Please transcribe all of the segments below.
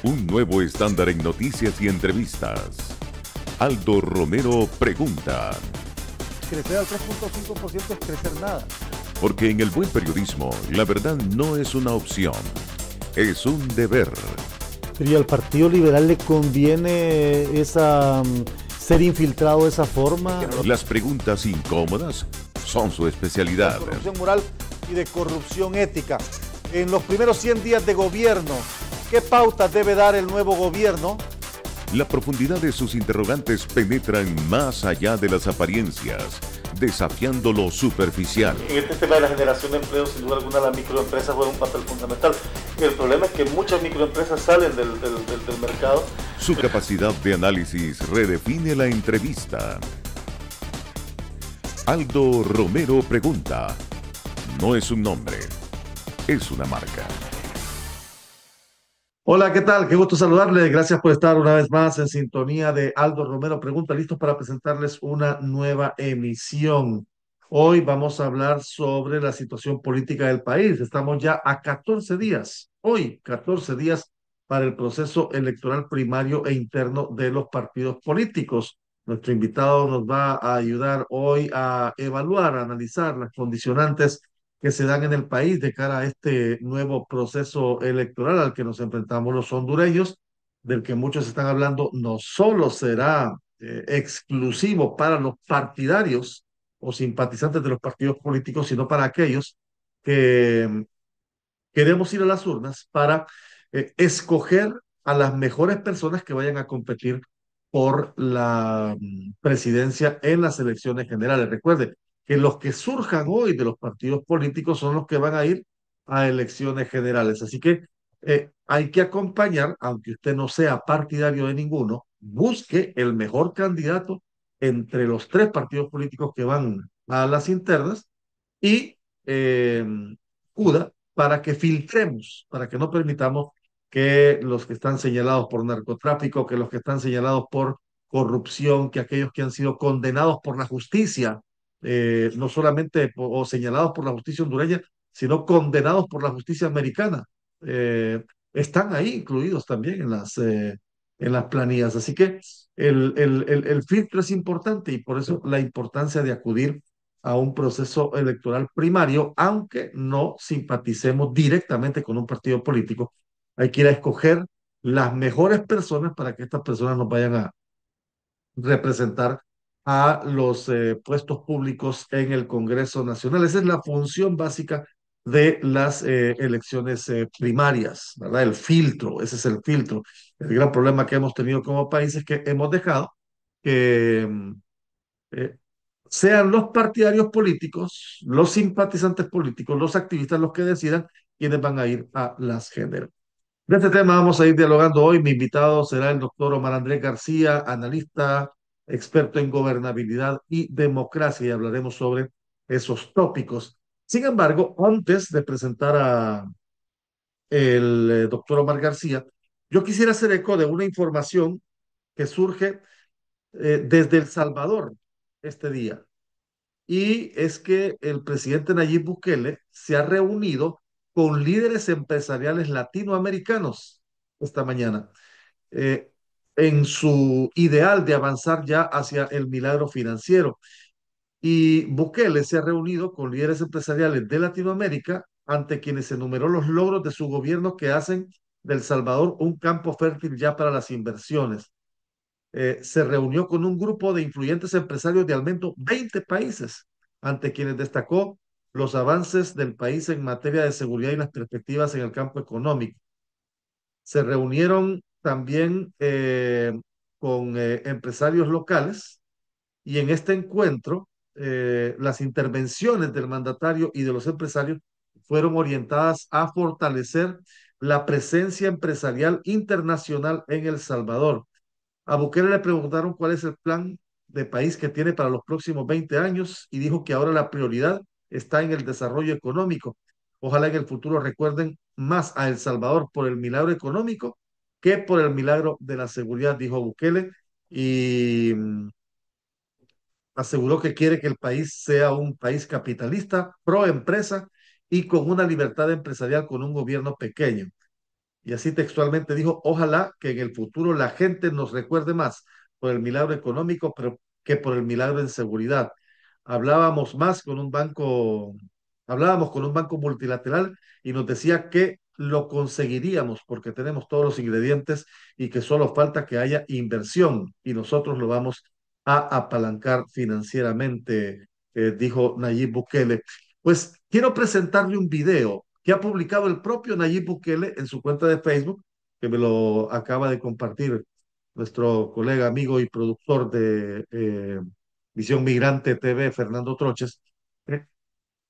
Un nuevo estándar en noticias y entrevistas. Aldo Romero pregunta. Crecer al 3.5% es crecer nada. Porque en el buen periodismo, la verdad no es una opción, es un deber. Pero ¿y al Partido Liberal le conviene ser infiltrado de esa forma? Las preguntas incómodas son su especialidad. De corrupción moral y de corrupción ética. En los primeros 100 días de gobierno, ¿qué pautas debe dar el nuevo gobierno? La profundidad de sus interrogantes penetran más allá de las apariencias, desafiando lo superficial. En este tema de la generación de empleo, sin duda alguna, las microempresas juegan un papel fundamental. El problema es que muchas microempresas salen del mercado. Su capacidad de análisis redefine la entrevista. Aldo Romero pregunta. No es un nombre, es una marca. Hola, ¿qué tal? Qué gusto saludarles. Gracias por estar una vez más en sintonía de Aldo Romero Pregunta, listos para presentarles una nueva emisión. Hoy vamos a hablar sobre la situación política del país. Estamos ya a 14 días, hoy 14 días para el proceso electoral primario e interno de los partidos políticos. Nuestro invitado nos va a ayudar hoy a evaluar, a analizar las condicionantes que se dan en el país de cara a este nuevo proceso electoral al que nos enfrentamos los hondureños, del que muchos están hablando, no solo será exclusivo para los partidarios o simpatizantes de los partidos políticos, sino para aquellos que queremos ir a las urnas para escoger a las mejores personas que vayan a competir por la presidencia en las elecciones generales. Recuerde que los que surjan hoy de los partidos políticos son los que van a ir a elecciones generales. Así que hay que acompañar, aunque usted no sea partidario de ninguno, busque el mejor candidato entre los tres partidos políticos que van a las internas y eh, CUDA para que filtremos, para que no permitamos que los que están señalados por narcotráfico, que los que están señalados por corrupción, que aquellos que han sido condenados por la justicia, no solamente o señalados por la justicia hondureña, sino condenados por la justicia americana, están ahí incluidos también en las planillas. Así que el filtro es importante y por eso la importancia de acudir a un proceso electoral primario, aunque no simpaticemos directamente con un partido político. Hay que ir a escoger las mejores personas para que estas personas nos vayan a representar a los puestos públicos en el Congreso Nacional. Esa es la función básica de las elecciones primarias, ¿verdad? El filtro, ese es el filtro. El gran problema que hemos tenido como país es que hemos dejado que eh, sean los partidarios políticos, los simpatizantes políticos, los activistas los que decidan quiénes van a ir a las generales. De este tema vamos a ir dialogando hoy. Mi invitado será el doctor Omar Andrés García, analista, experto en gobernabilidad y democracia, y hablaremos sobre esos tópicos. Sin embargo, antes de presentar a el doctor Omar García, yo quisiera hacer eco de una información que surge desde El Salvador este día. Y es que el presidente Nayib Bukele se ha reunido con líderes empresariales latinoamericanos esta mañana, eh, en su ideal de avanzar ya hacia el milagro financiero. Y Bukele se ha reunido con líderes empresariales de Latinoamérica ante quienes enumeró los logros de su gobierno que hacen de El Salvador un campo fértil ya para las inversiones. Se reunió con un grupo de influyentes empresarios de al menos 20 países, ante quienes destacó los avances del país en materia de seguridad y las perspectivas en el campo económico. Se reunieron también con empresarios locales y en este encuentro las intervenciones del mandatario y de los empresarios fueron orientadas a fortalecer la presencia empresarial internacional en El Salvador. A Bukele le preguntaron cuál es el plan de país que tiene para los próximos 20 años y dijo que ahora la prioridad está en el desarrollo económico. Ojalá en el futuro recuerden más a El Salvador por el milagro económico que por el milagro de la seguridad, dijo Bukele, y aseguró que quiere que el país sea un país capitalista, pro empresa y con una libertad empresarial con un gobierno pequeño. Y así textualmente dijo, ojalá que en el futuro la gente nos recuerde más por el milagro económico, pero que por el milagro en seguridad. Hablábamos más con un banco, hablábamos con un banco multilateral y nos decía que lo conseguiríamos porque tenemos todos los ingredientes y que solo falta que haya inversión y nosotros lo vamos a apalancar financieramente, dijo Nayib Bukele. Pues quiero presentarle un video que ha publicado el propio Nayib Bukele en su cuenta de Facebook, que me lo acaba de compartir nuestro colega, amigo y productor de Visión Migrante TV, Fernando Troches, que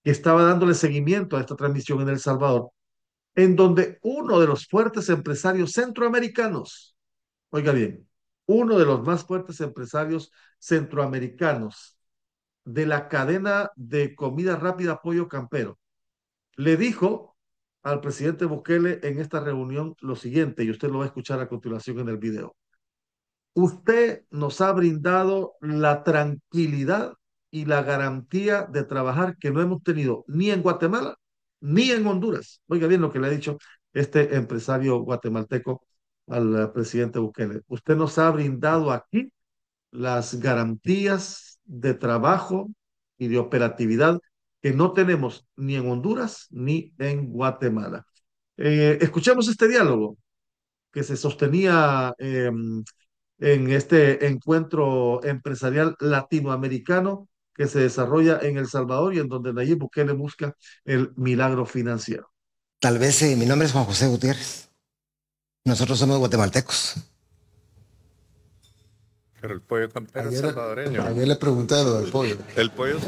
estaba dándole seguimiento a esta transmisión en El Salvador, en donde uno de los fuertes empresarios centroamericanos, oiga bien, uno de los más fuertes empresarios centroamericanos de la cadena de comida rápida Pollo Campero, le dijo al presidente Bukele en esta reunión lo siguiente, y usted lo va a escuchar a continuación en el video. Usted nos ha brindado la tranquilidad y la garantía de trabajar que no hemos tenido ni en Guatemala ni en Honduras. Oiga bien lo que le ha dicho este empresario guatemalteco al presidente Bukele. Usted nos ha brindado aquí las garantías de trabajo y de operatividad que no tenemos ni en Honduras ni en Guatemala. Escuchemos este diálogo que se sostenía en este encuentro empresarial latinoamericano que se desarrolla en El Salvador y en donde Nayib Bukele busca el milagro financiero. Tal vez mi nombre es Juan José Gutiérrez. Nosotros somos guatemaltecos. Pero el pollo campero es salvadoreño. Ayer le pregunté lo del pollo. El pollo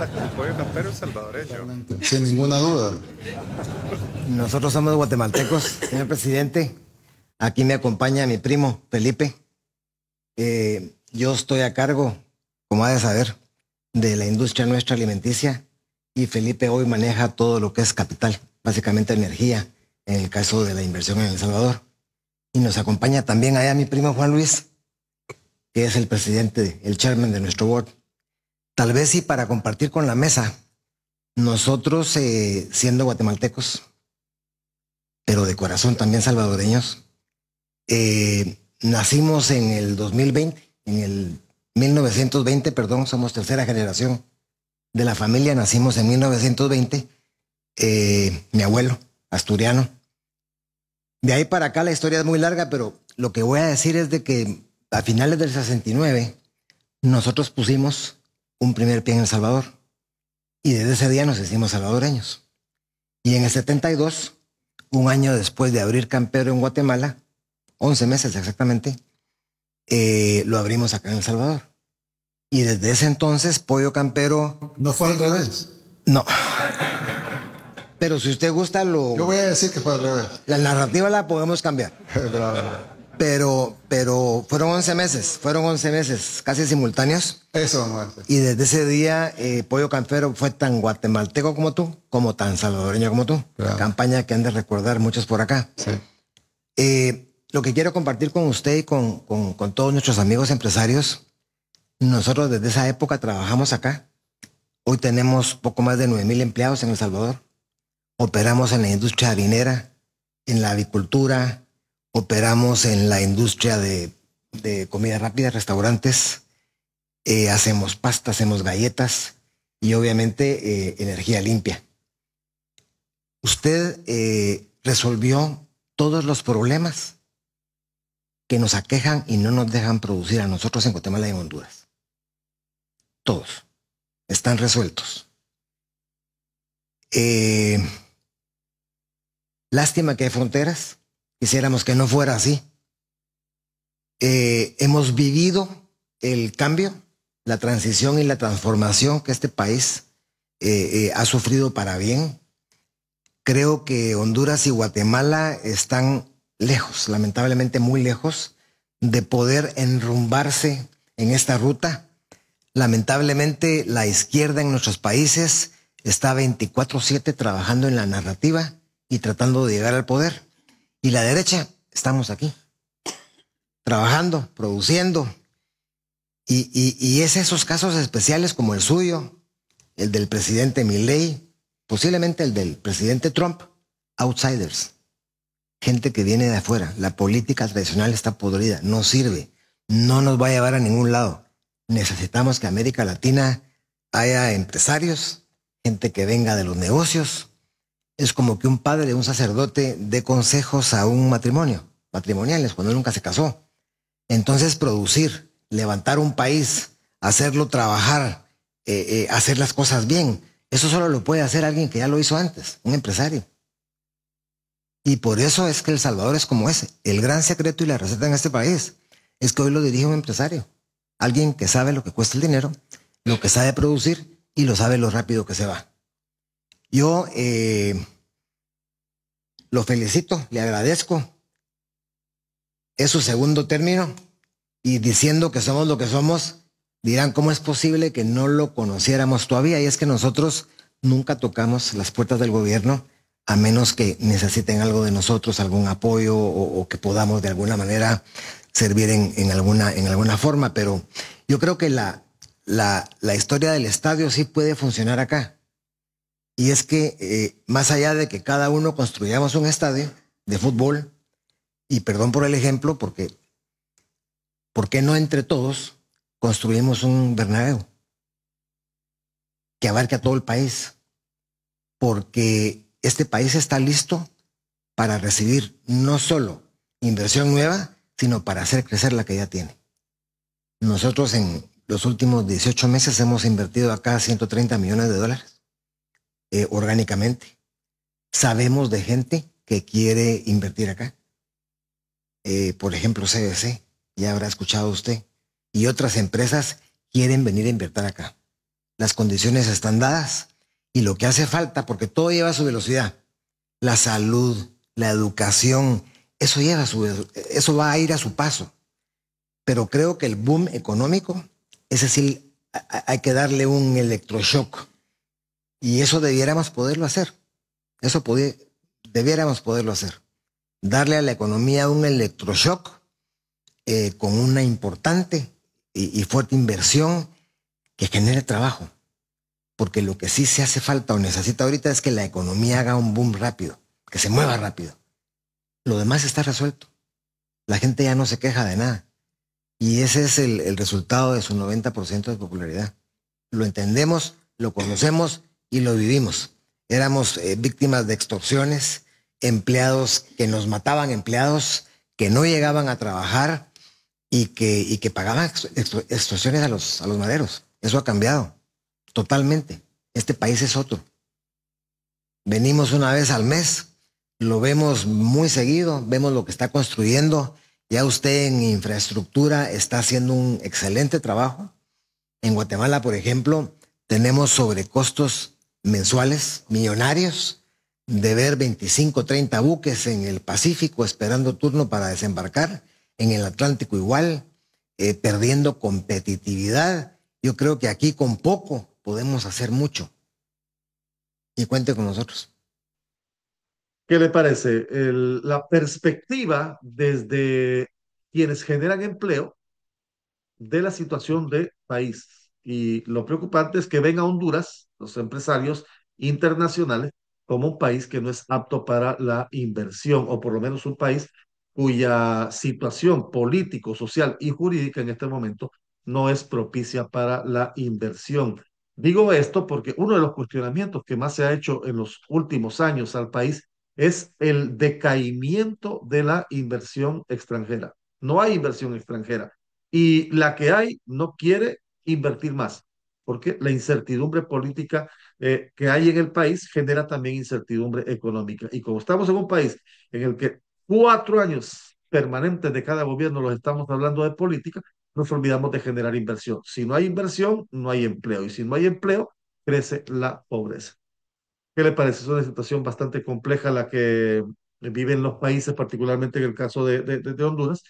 campero es salvadoreño. Sin ninguna duda. Nosotros somos guatemaltecos, señor presidente. Aquí me acompaña mi primo Felipe. Yo estoy a cargo, como ha de saber, de la industria nuestra alimenticia y Felipe hoy maneja todo lo que es capital, básicamente energía, en el caso de la inversión en El Salvador. Y nos acompaña también allá mi primo Juan Luis, que es el presidente, el chairman de nuestro board. Tal vez sí para compartir con la mesa, nosotros siendo guatemaltecos, pero de corazón también salvadoreños, nacimos en el 2020, en el 1920, perdón, somos tercera generación de la familia, nacimos en 1920, mi abuelo, asturiano. De ahí para acá la historia es muy larga, pero lo que voy a decir es de que a finales del 69 nosotros pusimos un primer pie en El Salvador y desde ese día nos hicimos salvadoreños. Y en el 72, un año después de abrir Campero en Guatemala, 11 meses exactamente, lo abrimos acá en El Salvador. Y desde ese entonces, Pollo Campero... ¿No fue al revés? No. Pero si usted gusta, Yo voy a decir que fue al revés. la narrativa la podemos cambiar. Pero fueron 11 meses, casi simultáneos. Eso vamos a decir. Y desde ese día, Pollo Campero fue tan guatemalteco como tú, como tan salvadoreño como tú. Claro. Campaña que han de recordar muchos por acá. Sí. Lo que quiero compartir con usted y con todos nuestros amigos empresarios, nosotros desde esa época trabajamos acá. Hoy tenemos poco más de 9,000 empleados en El Salvador. Operamos en la industria harinera, en la avicultura, operamos en la industria de comida rápida, restaurantes, hacemos pasta, hacemos galletas y obviamente energía limpia. Usted resolvió todos los problemas que nos aquejan y no nos dejan producir a nosotros en Guatemala y en Honduras. Todos están resueltos. Lástima que hay fronteras. Quisiéramos que no fuera así. Hemos vivido el cambio, la transición y la transformación que este país ha sufrido para bien. Creo que Honduras y Guatemala están lejos, lamentablemente muy lejos, de poder enrumbarse en esta ruta. Lamentablemente la izquierda en nuestros países está 24/7 trabajando en la narrativa y tratando de llegar al poder. Y la derecha, estamos aquí, trabajando, produciendo. Y es esos casos especiales como el suyo, el del presidente Milei, posiblemente el del presidente Trump, outsiders. gente que viene de afuera. La política tradicional está podrida, no sirve, no nos va a llevar a ningún lado. Necesitamos que América Latina haya empresarios, gente que venga de los negocios. Es como que un padre, un sacerdote, dé consejos a un matrimonio, matrimoniales, cuando él nunca se casó. Entonces, producir, levantar un país, hacerlo trabajar, hacer las cosas bien, eso solo lo puede hacer alguien que ya lo hizo antes, un empresario. Y por eso es que El Salvador es como ese. El gran secreto y la receta en este país es que hoy lo dirige un empresario. Alguien que sabe lo que cuesta el dinero, lo que sabe producir y lo sabe lo rápido que se va. Yo lo felicito, le agradezco. Es su segundo término y diciendo que somos lo que somos, dirán cómo es posible que no lo conociéramos todavía. Y es que nosotros nunca tocamos las puertas del gobierno a menos que necesiten algo de nosotros, algún apoyo o que podamos de alguna manera servir en alguna forma. Pero yo creo que la historia del estadio sí puede funcionar acá. Y es que más allá de que cada uno construyamos un estadio de fútbol, y perdón por el ejemplo, porque ¿por qué no entre todos construimos un Bernabéu que abarque a todo el país? Porque este país está listo para recibir no solo inversión nueva, sino para hacer crecer la que ya tiene. Nosotros en los últimos 18 meses hemos invertido acá 130 millones de dólares orgánicamente. Sabemos de gente que quiere invertir acá. Por ejemplo, CBC, ya habrá escuchado usted, y otras empresas quieren venir a invertir acá. Las condiciones están dadas y lo que hace falta, porque todo lleva su velocidad, la salud, la educación, eso va a ir a su paso. Pero creo que el boom económico, ese sí hay que darle un electroshock y eso debiéramos poderlo hacer. Debiéramos poderlo hacer. Darle a la economía un electroshock con una importante y fuerte inversión que genere trabajo. Porque lo que sí se hace falta o necesita ahorita es que la economía haga un boom rápido, que se mueva rápido. Lo demás está resuelto. La gente ya no se queja de nada. Y ese es el resultado de su 90% de popularidad. Lo entendemos, lo conocemos y lo vivimos. Éramos víctimas de extorsiones, empleados que nos mataban, empleados que no llegaban a trabajar y que pagaban extorsiones a los maderos. Eso ha cambiado totalmente. Este país es otro. Venimos una vez al mes, lo vemos muy seguido, vemos lo que está construyendo. Ya usted en infraestructura está haciendo un excelente trabajo. En Guatemala, por ejemplo, tenemos sobrecostos mensuales millonarios de ver 25, 30 buques en el Pacífico esperando turno para desembarcar, en el Atlántico igual, perdiendo competitividad. Yo creo que aquí con poco podemos hacer mucho. Y cuente con nosotros. ¿Qué le parece? La perspectiva desde quienes generan empleo de la situación de país. Y lo preocupante es que ven a Honduras, los empresarios internacionales, como un país que no es apto para la inversión, o por lo menos un país cuya situación político, social y jurídica en este momento no es propicia para la inversión. Digo esto porque uno de los cuestionamientos que más se ha hecho en los últimos años al país es el decaimiento de la inversión extranjera. No hay inversión extranjera y la que hay no quiere invertir más, porque la incertidumbre política que hay en el país genera también incertidumbre económica. Y como estamos en un país en el que 4 años permanentes de cada gobierno los estamos hablando de política, nos olvidamos de generar inversión. Si no hay inversión, no hay empleo. Y si no hay empleo, crece la pobreza. ¿Qué le parece? Es una situación bastante compleja la que viven los países, particularmente en el caso de Honduras,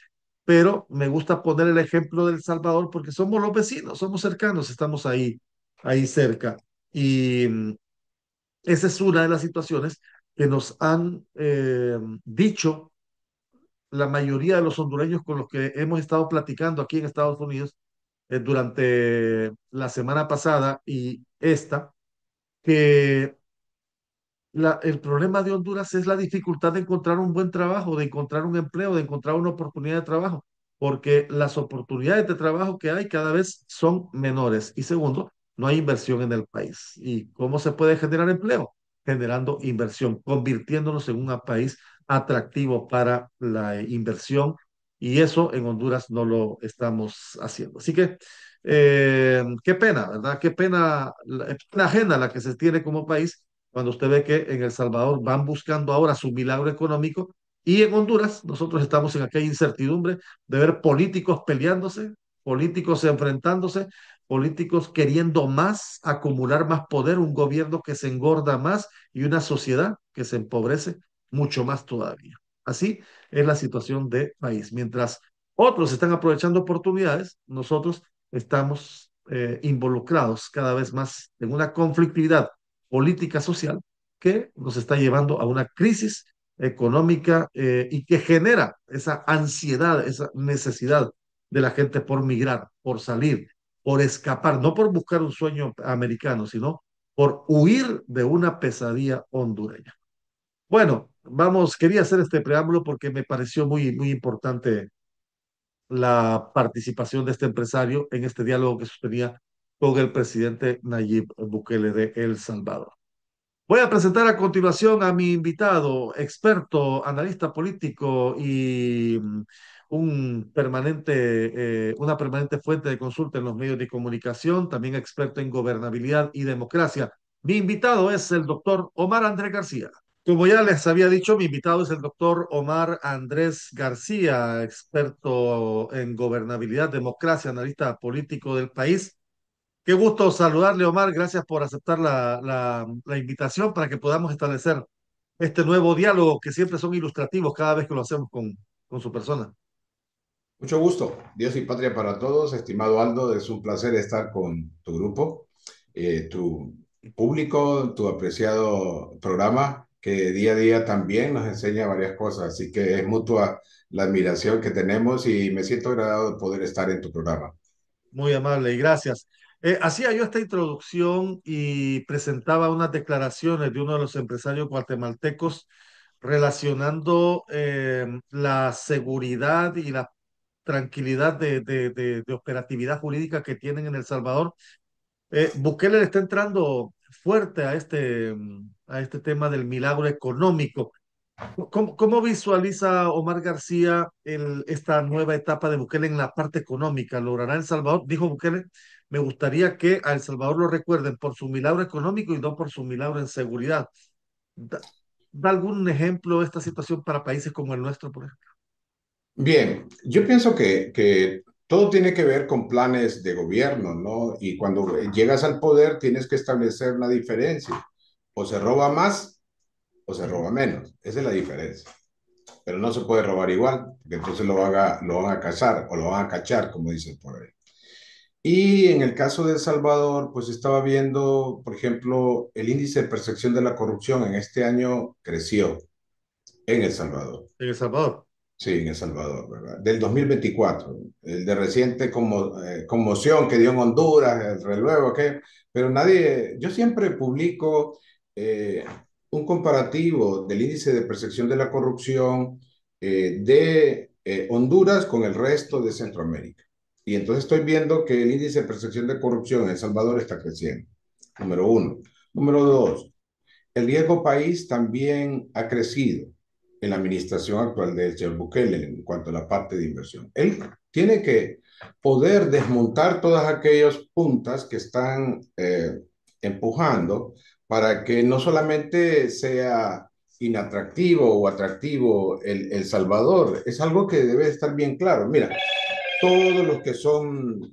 pero me gusta poner el ejemplo de El Salvador porque somos los vecinos, somos cercanos, estamos ahí cerca. Y esa es una de las situaciones que nos han dicho la mayoría de los hondureños con los que hemos estado platicando aquí en Estados Unidos durante la semana pasada y esta, que El problema de Honduras es la dificultad de encontrar un buen trabajo, de encontrar un empleo, de encontrar una oportunidad de trabajo, porque las oportunidades de trabajo que hay cada vez son menores. Y segundo, no hay inversión en el país. ¿Y cómo se puede generar empleo? Generando inversión, convirtiéndonos en un país atractivo para la inversión. Y eso en Honduras no lo estamos haciendo. Así que qué pena, ¿verdad? Qué pena, pena ajena la que se tiene como país cuando usted ve que en El Salvador van buscando ahora su milagro económico y en Honduras nosotros estamos en aquella incertidumbre de ver políticos peleándose, políticos enfrentándose, políticos queriendo más, acumular más poder, un gobierno que se engorda más y una sociedad que se empobrece mucho más todavía. Así es la situación de país. Mientras otros están aprovechando oportunidades, nosotros estamos involucrados cada vez más en una conflictividad política social que nos está llevando a una crisis económica y que genera esa ansiedad, esa necesidad de la gente por migrar, por salir, por escapar, no por buscar un sueño americano, sino por huir de una pesadilla hondureña. Bueno, vamos, quería hacer este preámbulo porque me pareció muy importante la participación de este empresario en este diálogo que sostenía con el presidente Nayib Bukele de El Salvador. Voy a presentar a continuación a mi invitado, experto, analista político y una permanente fuente de consulta en los medios de comunicación, también experto en gobernabilidad y democracia. Mi invitado es el doctor Omar Andrés García. Como ya les había dicho, mi invitado es el doctor Omar Andrés García, experto en gobernabilidad, democracia, analista político del país. Qué gusto saludarle, Omar. Gracias por aceptar la invitación para que podamos establecer este nuevo diálogo que siempre son ilustrativos cada vez que lo hacemos con su persona. Mucho gusto. Dios y patria para todos. Estimado Aldo, es un placer estar con tu grupo, tu público, tu apreciado programa, que día a día también nos enseña varias cosas. Así que es mutua la admiración que tenemos y me siento agradado de poder estar en tu programa. Muy amable y gracias. Hacía yo esta introducción y presentaba unas declaraciones de uno de los empresarios guatemaltecos relacionando la seguridad y la tranquilidad de operatividad jurídica que tienen en El Salvador. Bukele le está entrando fuerte a este tema del milagro económico. ¿Cómo visualiza Omar García esta nueva etapa de Bukele en la parte económica? ¿Logrará El Salvador? Dijo Bukele, me gustaría que a El Salvador lo recuerden por su milagro económico y no por su milagro en seguridad. ¿Da, da algún ejemplo de esta situación para países como el nuestro, por ejemplo? Bien, yo pienso que todo tiene que ver con planes de gobierno, ¿no? Y cuando llegas al poder tienes que establecer una diferencia. O se roba más o se roba menos. Esa es la diferencia. Pero no se puede robar igual, porque entonces lo van a cazar o lo van a cachar, como dicen por ahí. Y en el caso de El Salvador, pues estaba viendo, por ejemplo, el índice de percepción de la corrupción en este año creció en El Salvador. En El Salvador. Sí, en El Salvador, ¿verdad? Del 2024, el de reciente conmoción que dio en Honduras, el reluevo, ¿qué? Pero nadie, yo siempre publico eh, un comparativo del índice de percepción de la corrupción de Honduras con el resto de Centroamérica. Y entonces estoy viendo que el índice de percepción de corrupción en El Salvador está creciendo, número uno. Número dos, el riesgo país también ha crecido en la administración actual del señor Bukele en cuanto a la parte de inversión. Él tiene que poder desmontar todas aquellas puntas que están empujando para que no solamente sea inatractivo o atractivo el Salvador, es algo que debe estar bien claro. Mira, todos los que son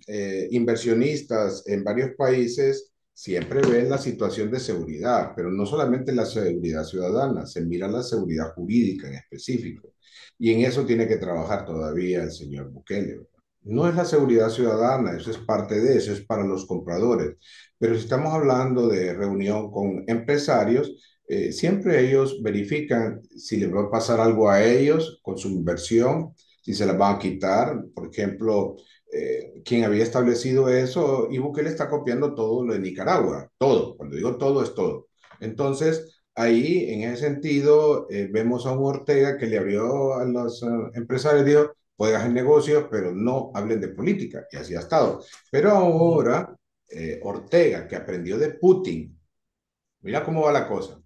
inversionistas en varios países siempre ven la situación de seguridad, pero no solamente la seguridad ciudadana, se mira la seguridad jurídica en específico. Y en eso tiene que trabajar todavía el señor Bukele. No es la seguridad ciudadana, eso es parte de eso, es para los compradores. Pero si estamos hablando de reunión con empresarios, siempre ellos verifican si les va a pasar algo a ellos con su inversión, si se las van a quitar. Por ejemplo, quien había establecido eso, y Bukele está copiando todo lo de Nicaragua, todo. Cuando digo todo, es todo. Entonces, ahí, en ese sentido, vemos a un Ortega que le abrió a los empresarios, dijo, pueden hacer negocios, pero no hablen de política, y así ha estado. Pero ahora, Ortega, que aprendió de Putin, mira cómo va la cosa,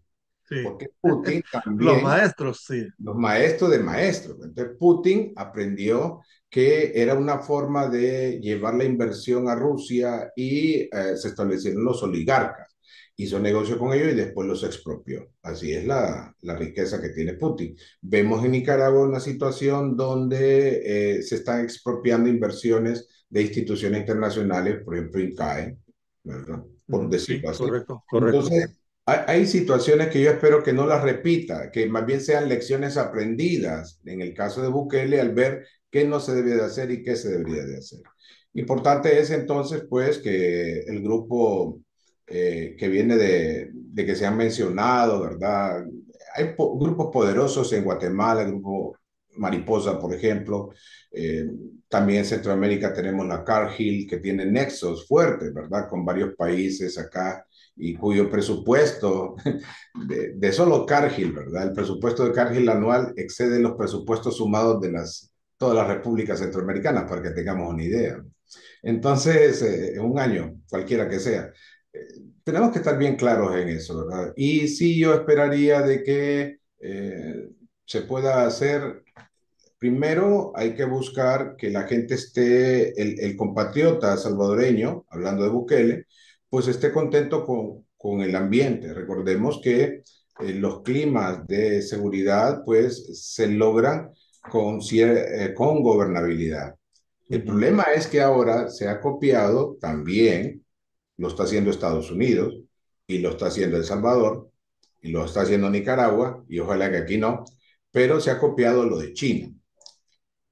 Sí. porque Putin Los también maestros, sí. los maestros de maestros. Entonces Putin aprendió que era una forma de llevar la inversión a Rusia y se establecieron los oligarcas. Hizo negocio con ellos y después los expropió. Así es la riqueza que tiene Putin. Vemos en Nicaragua una situación donde se están expropiando inversiones de instituciones internaciones, por ejemplo, INCAE, ¿verdad? Por Sí, decirlo así. correcto, correcto. Entonces, hay situaciones que yo espero que no las repita, que más bien sean lecciones aprendidas en el caso de Bukele al ver qué no se debe de hacer y qué se debería de hacer. Importante es entonces, pues, que el grupo que viene de que se han mencionado, ¿verdad? Hay grupos poderosos en Guatemala, el grupo Mariposa, por ejemplo. También en Centroamérica tenemos la Cargill, que tiene nexos fuertes, ¿verdad? Con varios países acá y cuyo presupuesto de solo Cargill, ¿verdad? El presupuesto de Cargill anual excede los presupuestos sumados de todas las repúblicas centroamericanas, para que tengamos una idea. Entonces, en un año, cualquiera que sea, tenemos que estar bien claros en eso, ¿verdad? Y sí, yo esperaría de que se pueda hacer. Primero hay que buscar que la gente esté, el compatriota salvadoreño, hablando de Bukele, pues esté contento con el ambiente. Recordemos que los climas de seguridad pues se logran con gobernabilidad. El problema es que ahora se ha copiado también, lo está haciendo Estados Unidos y lo está haciendo El Salvador y lo está haciendo Nicaragua y ojalá que aquí no, pero se ha copiado lo de China.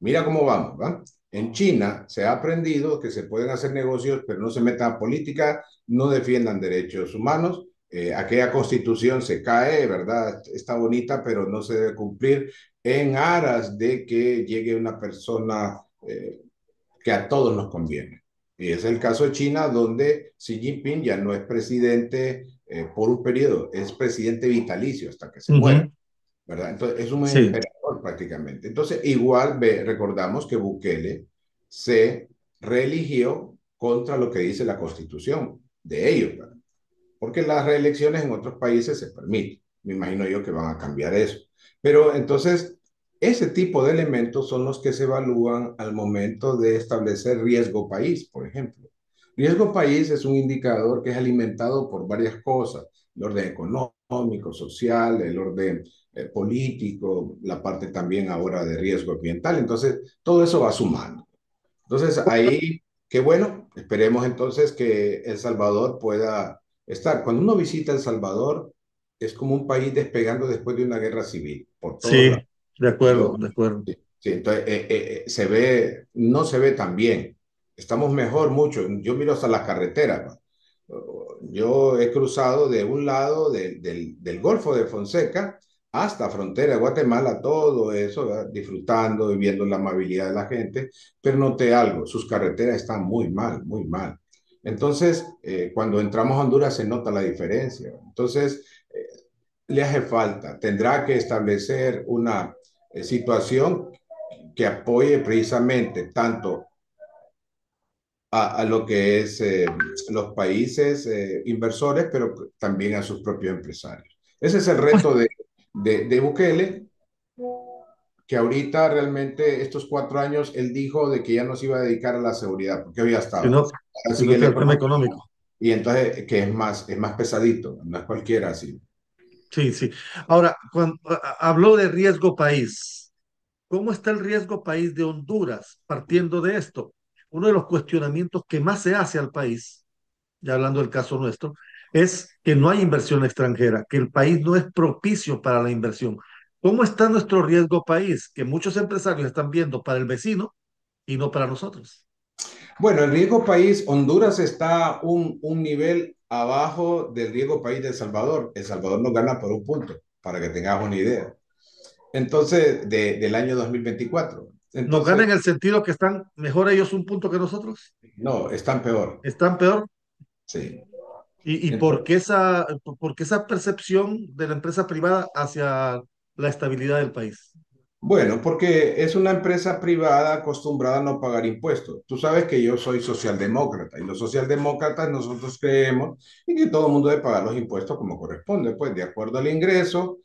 Mira cómo vamos, ¿va? En China se ha aprendido que se pueden hacer negocios, pero no se metan a política, no defiendan derechos humanos. Aquella constitución se cae, ¿verdad? Está bonita, pero no se debe cumplir en aras de que llegue una persona que a todos nos conviene. Y es el caso de China, donde Xi Jinping ya no es presidente por un periodo, es presidente vitalicio hasta que se muera. ¿Verdad? Entonces, es un Sí. emperador prácticamente. Entonces, igual recordamos que Bukele se reeligió contra lo que dice la constitución de ellos, ¿verdad? Porque las reelecciones en otros países se permiten. Me imagino yo que van a cambiar eso. Pero entonces, ese tipo de elementos son los que se evalúan al momento de establecer riesgo país, por ejemplo. Riesgo país es un indicador que es alimentado por varias cosas, el orden económico, social, el orden político, la parte también ahora de riesgo ambiental. Entonces, todo eso va sumando. Entonces, ahí, qué bueno, esperemos entonces que El Salvador pueda estar. Cuando uno visita El Salvador, es como un país despegando después de una guerra civil, por todos Sí, lados. de acuerdo, Yo, de acuerdo. sí, sí, entonces, se ve, no se ve tan bien. Estamos mejor mucho. Yo miro hasta las carreteras, ¿no? Yo he cruzado de un lado del Golfo de Fonseca hasta frontera de Guatemala, todo eso, ¿verdad? Disfrutando y viendo la amabilidad de la gente, pero noté algo, sus carreteras están muy mal, muy mal. Entonces, cuando entramos a Honduras se nota la diferencia. Entonces, le hace falta, tendrá que establecer una situación que apoye precisamente tanto a lo que es los países inversores, pero también a sus propios empresarios. Ese es el reto de Bukele, que ahorita realmente estos 4 años él dijo de que ya no se iba a dedicar a la seguridad, porque había estado. Sino, Así sino que que el el tema económico, económico. y entonces que es más pesadito, no es cualquiera así. Sí, sí. Ahora, cuando habló de riesgo país, ¿cómo está el riesgo país de Honduras partiendo de esto? Uno de los cuestionamientos que más se hace al país, ya hablando del caso nuestro, es que no hay inversión extranjera, que el país no es propicio para la inversión. ¿Cómo está nuestro riesgo país? Que muchos empresarios están viendo para el vecino y no para nosotros. Bueno, el riesgo país, Honduras está un nivel abajo del riesgo país de El Salvador. El Salvador nos gana por un punto, para que tengas una idea. Entonces, del año 2024. ¿Nos Entonces, gana en el sentido que están mejor ellos un punto que nosotros? no, están peor. ¿Están peor? Sí. ¿Y por qué esa percepción de la empresa privada hacia la estabilidad del país? Bueno, porque es una empresa privada acostumbrada a no pagar impuestos. Tú sabes que yo soy socialdemócrata y los socialdemócratas nosotros creemos en que todo el mundo debe pagar los impuestos como corresponde, pues de acuerdo al ingreso,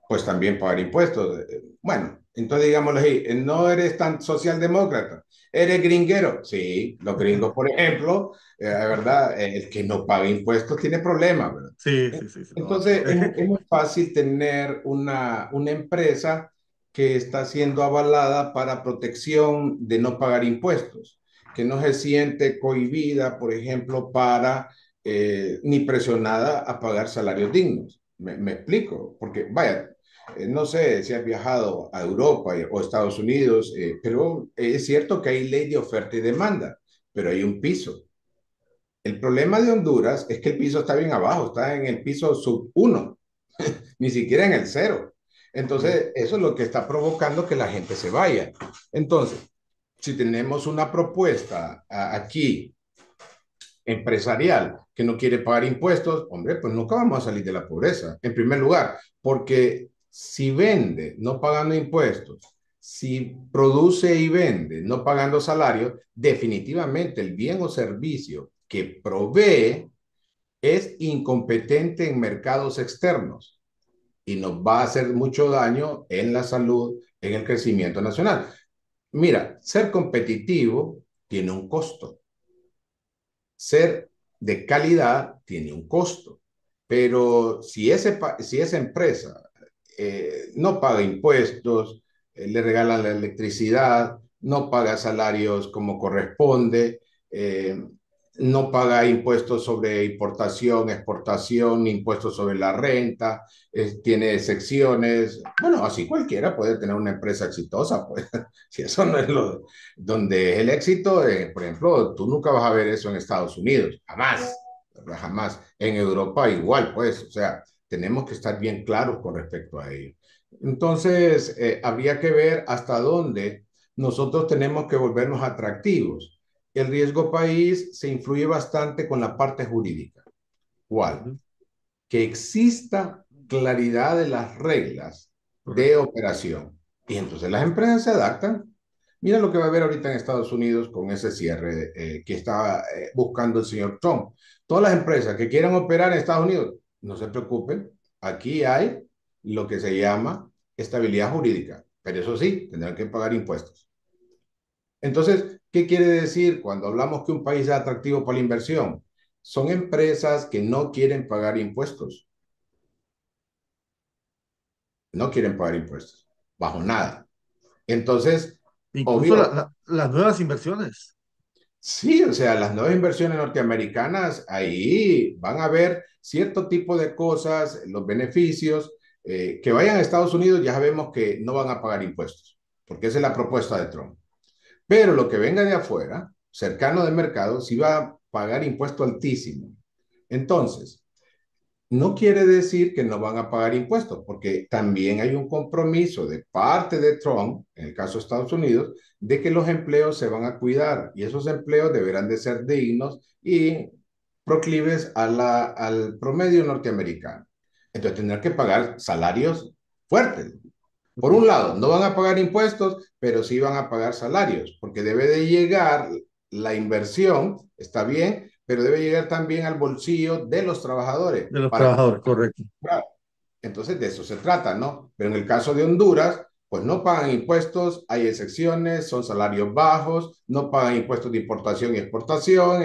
pues también pagar impuestos. Bueno, entonces digámoslo así, no eres tan socialdemócrata, eres gringuero. Sí, los gringos, por ejemplo, la verdad, el que no paga impuestos tiene problemas, ¿verdad? Sí, sí, sí, sí, no, sí. Entonces, es muy fácil tener una empresa que está siendo avalada para protección de no pagar impuestos, que no se siente cohibida, por ejemplo, para ni presionada a pagar salarios dignos. Me explico, porque vaya, no sé si has viajado a Europa o Estados Unidos, pero es cierto que hay ley de oferta y demanda, pero hay un piso. El problema de Honduras es que el piso está bien abajo, está en el piso sub uno, ni siquiera en el cero. Sí. Entonces, eso es lo que está provocando que la gente se vaya. Entonces, si tenemos una propuesta aquí empresarial que no quiere pagar impuestos, hombre, pues nunca vamos a salir de la pobreza. En primer lugar, porque si vende no pagando impuestos, si produce y vende no pagando salario, definitivamente el bien o servicio que provee es incompetente en mercados externos y nos va a hacer mucho daño en la salud, en el crecimiento nacional. Mira, ser competitivo tiene un costo. Ser de calidad tiene un costo, pero si esa empresa no paga impuestos, le regalan la electricidad, no paga salarios como corresponde, no paga impuestos sobre importación, exportación, ni impuestos sobre la renta, tiene excepciones. Bueno, así cualquiera puede tener una empresa exitosa, pues si eso no es lo donde es el éxito, por ejemplo, tú nunca vas a ver eso en Estados Unidos, jamás, jamás. En Europa igual, pues, o sea, tenemos que estar bien claros con respecto a ello. Entonces, habría que ver hasta dónde nosotros tenemos que volvernos atractivos. El riesgo país se influye bastante con la parte jurídica. ¿Cuál? Ujú. Que exista claridad de las reglas de Correcto. operación. Y entonces las empresas se adaptan. Mira lo que va a haber ahorita en Estados Unidos con ese cierre que está buscando el señor Trump. Todas las empresas que quieran operar en Estados Unidos, no se preocupen, aquí hay lo que se llama estabilidad jurídica, pero eso sí, tendrán que pagar impuestos. Entonces, ¿qué quiere decir cuando hablamos que un país es atractivo para la inversión? Son empresas que no quieren pagar impuestos, no quieren pagar impuestos, bajo nada. Entonces, Incluso obvio, las nuevas inversiones. sí, o sea, las nuevas inversiones norteamericanas, ahí van a ver cierto tipo de cosas, los beneficios, que vayan a Estados Unidos, ya sabemos que no van a pagar impuestos, porque esa es la propuesta de Trump. Pero lo que venga de afuera, cercano del mercado, sí va a pagar impuesto altísimo. Entonces, no quiere decir que no van a pagar impuestos, porque también hay un compromiso de parte de Trump, en el caso de Estados Unidos, de que los empleos se van a cuidar y esos empleos deberán de ser dignos y proclives al promedio norteamericano. Entonces tendrán que pagar salarios fuertes. Por un lado, no van a pagar impuestos, pero sí van a pagar salarios, porque debe de llegar la inversión, está bien, pero debe llegar también al bolsillo de los trabajadores De los para que trabajadores, correcto. comprar. Entonces, de eso se trata, ¿no? Pero en el caso de Honduras, pues no pagan impuestos, hay excepciones, son salarios bajos, no pagan impuestos de importación y exportación,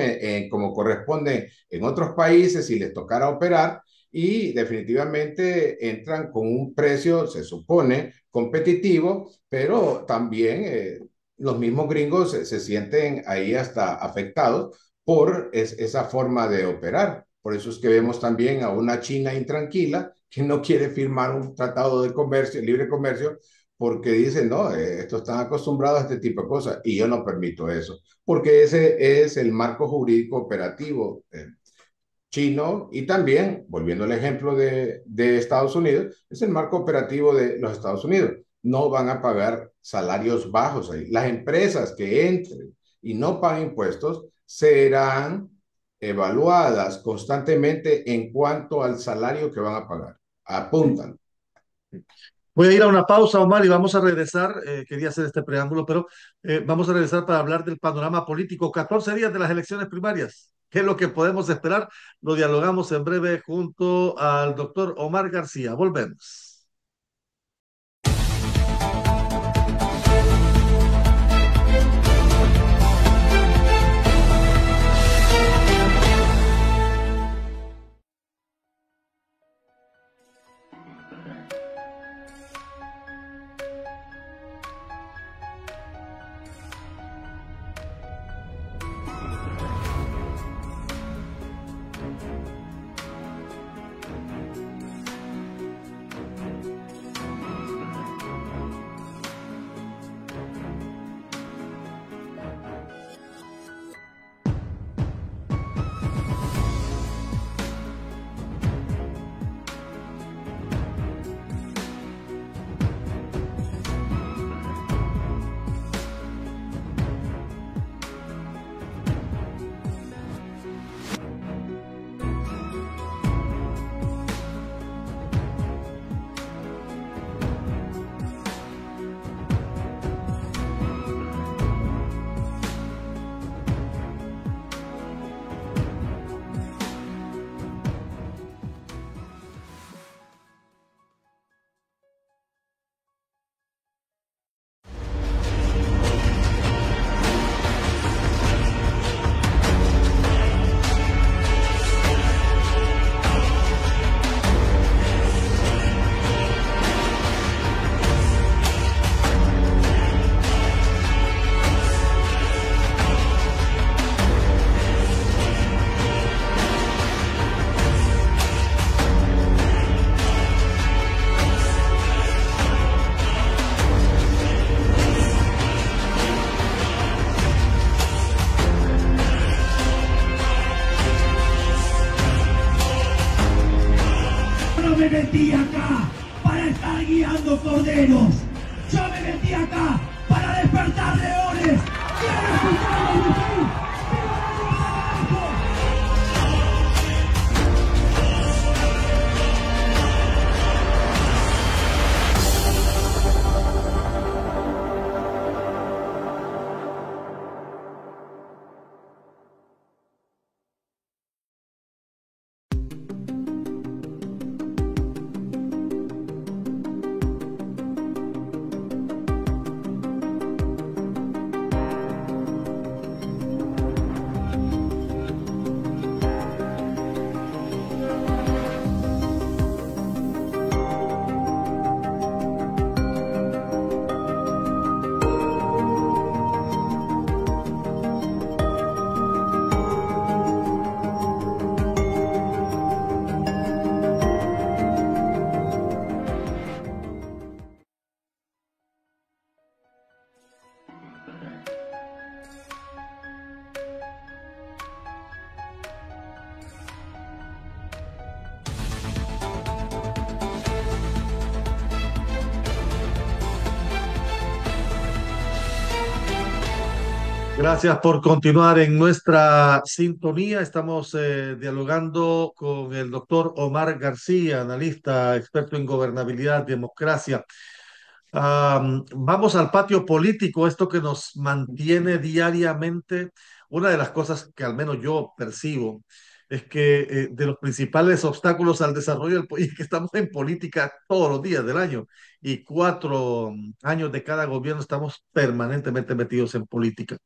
como corresponde en otros países si les tocara operar, y definitivamente entran con un precio, se supone, competitivo, pero también los mismos gringos se sienten ahí hasta afectados por esa forma de operar. Por eso es que vemos también a una China intranquila que no quiere firmar un tratado de comercio, libre comercio, porque dicen, no, estos están acostumbrados a este tipo de cosas y yo no permito eso, porque ese es el marco jurídico operativo chino y también, volviendo al ejemplo de Estados Unidos, es el marco operativo de los Estados Unidos. No van a pagar salarios bajos ahí. Las empresas que entren y no paguen impuestos serán evaluadas constantemente en cuanto al salario que van a pagar. Apuntan. Voy a ir a una pausa, Omar, y vamos a regresar. Quería hacer este preámbulo, pero vamos a regresar para hablar del panorama político. 14 días de las elecciones primarias. ¿Qué es lo que podemos esperar? Lo dialogamos en breve junto al doctor Omar García. Volvemos. Me metí acá para estar guiando corderos. Yo me metí acá para despertar leones. ¡Quiero escucharlo decir! Gracias por continuar en nuestra sintonía. Estamos dialogando con el doctor Omar García, analista, experto en gobernabilidad, democracia. Vamos al patio político, esto que nos mantiene diariamente. Una de las cosas que al menos yo percibo es que de los principales obstáculos al desarrollo del país es que estamos en política todos los días del año y 4 años de cada gobierno estamos permanentemente metidos en política.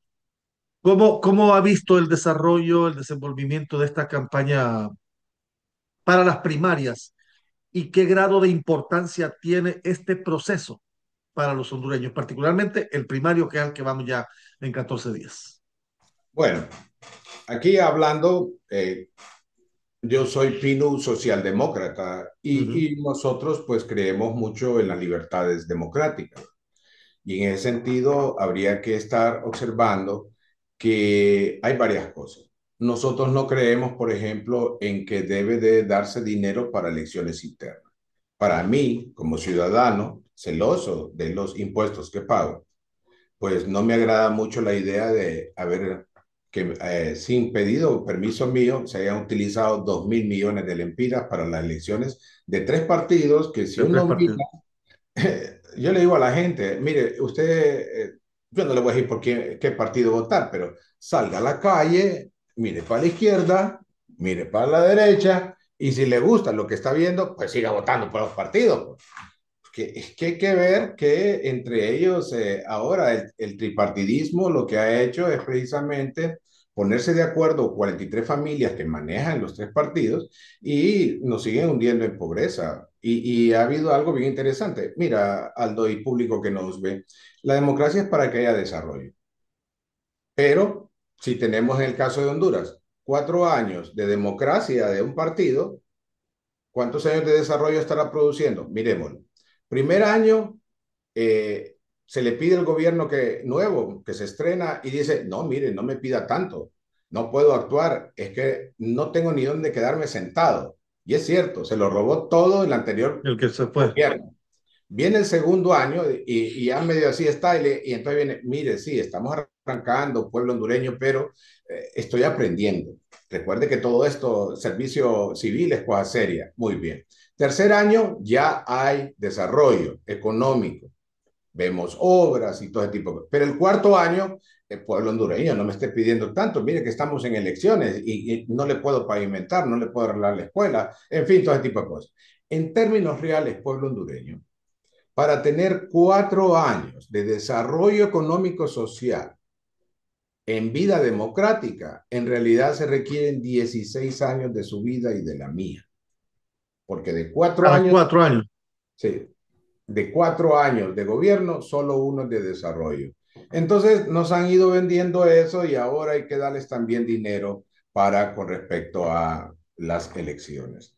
¿Cómo ha visto el desarrollo, el desenvolvimiento de esta campaña para las primarias y qué grado de importancia tiene este proceso para los hondureños, particularmente el primario que es al que vamos ya en 14 días? Bueno, aquí hablando, yo soy Pinu socialdemócrata y nosotros pues creemos mucho en las libertades democráticas. Y en ese sentido habría que estar observando que hay varias cosas. Nosotros no creemos, por ejemplo, en que debe de darse dinero para elecciones internas. Para mí, como ciudadano celoso de los impuestos que pago, pues no me agrada mucho la idea de, a ver, que sin pedido o permiso mío se hayan utilizado 2.000 millones de lempiras para las elecciones de tres partidos que si De tres uno mira, partidos. yo le digo a la gente, mire, usted, yo no le voy a decir por qué partido votar, pero salga a la calle, mire para la izquierda, mire para la derecha, y si le gusta lo que está viendo, pues siga votando por los partidos. Es que hay que ver que entre ellos ahora el tripartidismo lo que ha hecho es precisamente ponerse de acuerdo 43 familias que manejan los tres partidos y nos siguen hundiendo en pobreza. Y ha habido algo bien interesante. Mira, Aldo y público que nos ve, la democracia es para que haya desarrollo. Pero si tenemos en el caso de Honduras 4 años de democracia de un partido, ¿cuántos años de desarrollo estará produciendo? Miremoslo. Primer año, se le pide al gobierno nuevo que se estrena y dice, no, mire, no me pida tanto, no puedo actuar, es que no tengo ni dónde quedarme sentado. Y es cierto, se lo robó todo el anterior El que se fue. gobierno. Viene el segundo año y ya medio así está, y entonces viene, mire, sí, estamos arrancando, pueblo hondureño, pero estoy aprendiendo. Recuerde que todo esto, servicio civil es cosa seria. Muy bien. Tercer año, ya hay desarrollo económico. Vemos obras y todo ese tipo de cosas. Pero el cuarto año, el pueblo hondureño no me esté pidiendo tanto. Mire que estamos en elecciones y no le puedo pavimentar, no le puedo arreglar la escuela, en fin, todo ese tipo de cosas. En términos reales, pueblo hondureño, para tener 4 años de desarrollo económico social en vida democrática, en realidad se requieren 16 años de su vida y de la mía. Porque de 4 años, 4 años. sí, de 4 años de gobierno, solo uno es de desarrollo. Entonces nos han ido vendiendo eso y ahora hay que darles también dinero con respecto a las elecciones.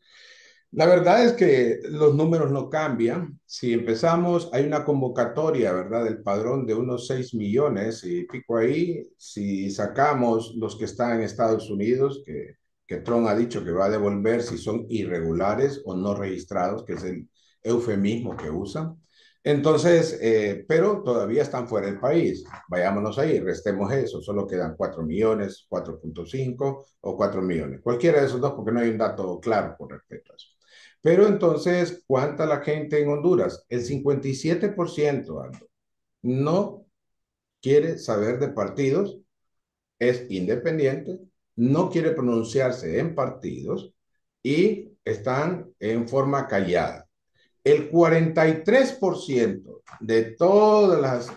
La verdad es que los números no cambian. Si empezamos, hay una convocatoria, ¿verdad? Del padrón de unos 6 millones y pico ahí. Si sacamos los que están en Estados Unidos, que Trump ha dicho que va a devolver si son irregulares o no registrados, que es el eufemismo que usan. Entonces, pero todavía están fuera del país. Vayámonos ahí, restemos eso. Solo quedan 4 millones, 4.5 o 4 millones. Cualquiera de esos dos, porque no hay un dato claro con respecto a eso. Pero entonces, ¿cuánta la gente en Honduras? El 57%, Aldo, no quiere saber de partidos, es independiente, no quiere pronunciarse en partidos y están en forma callada. El 43% de todos los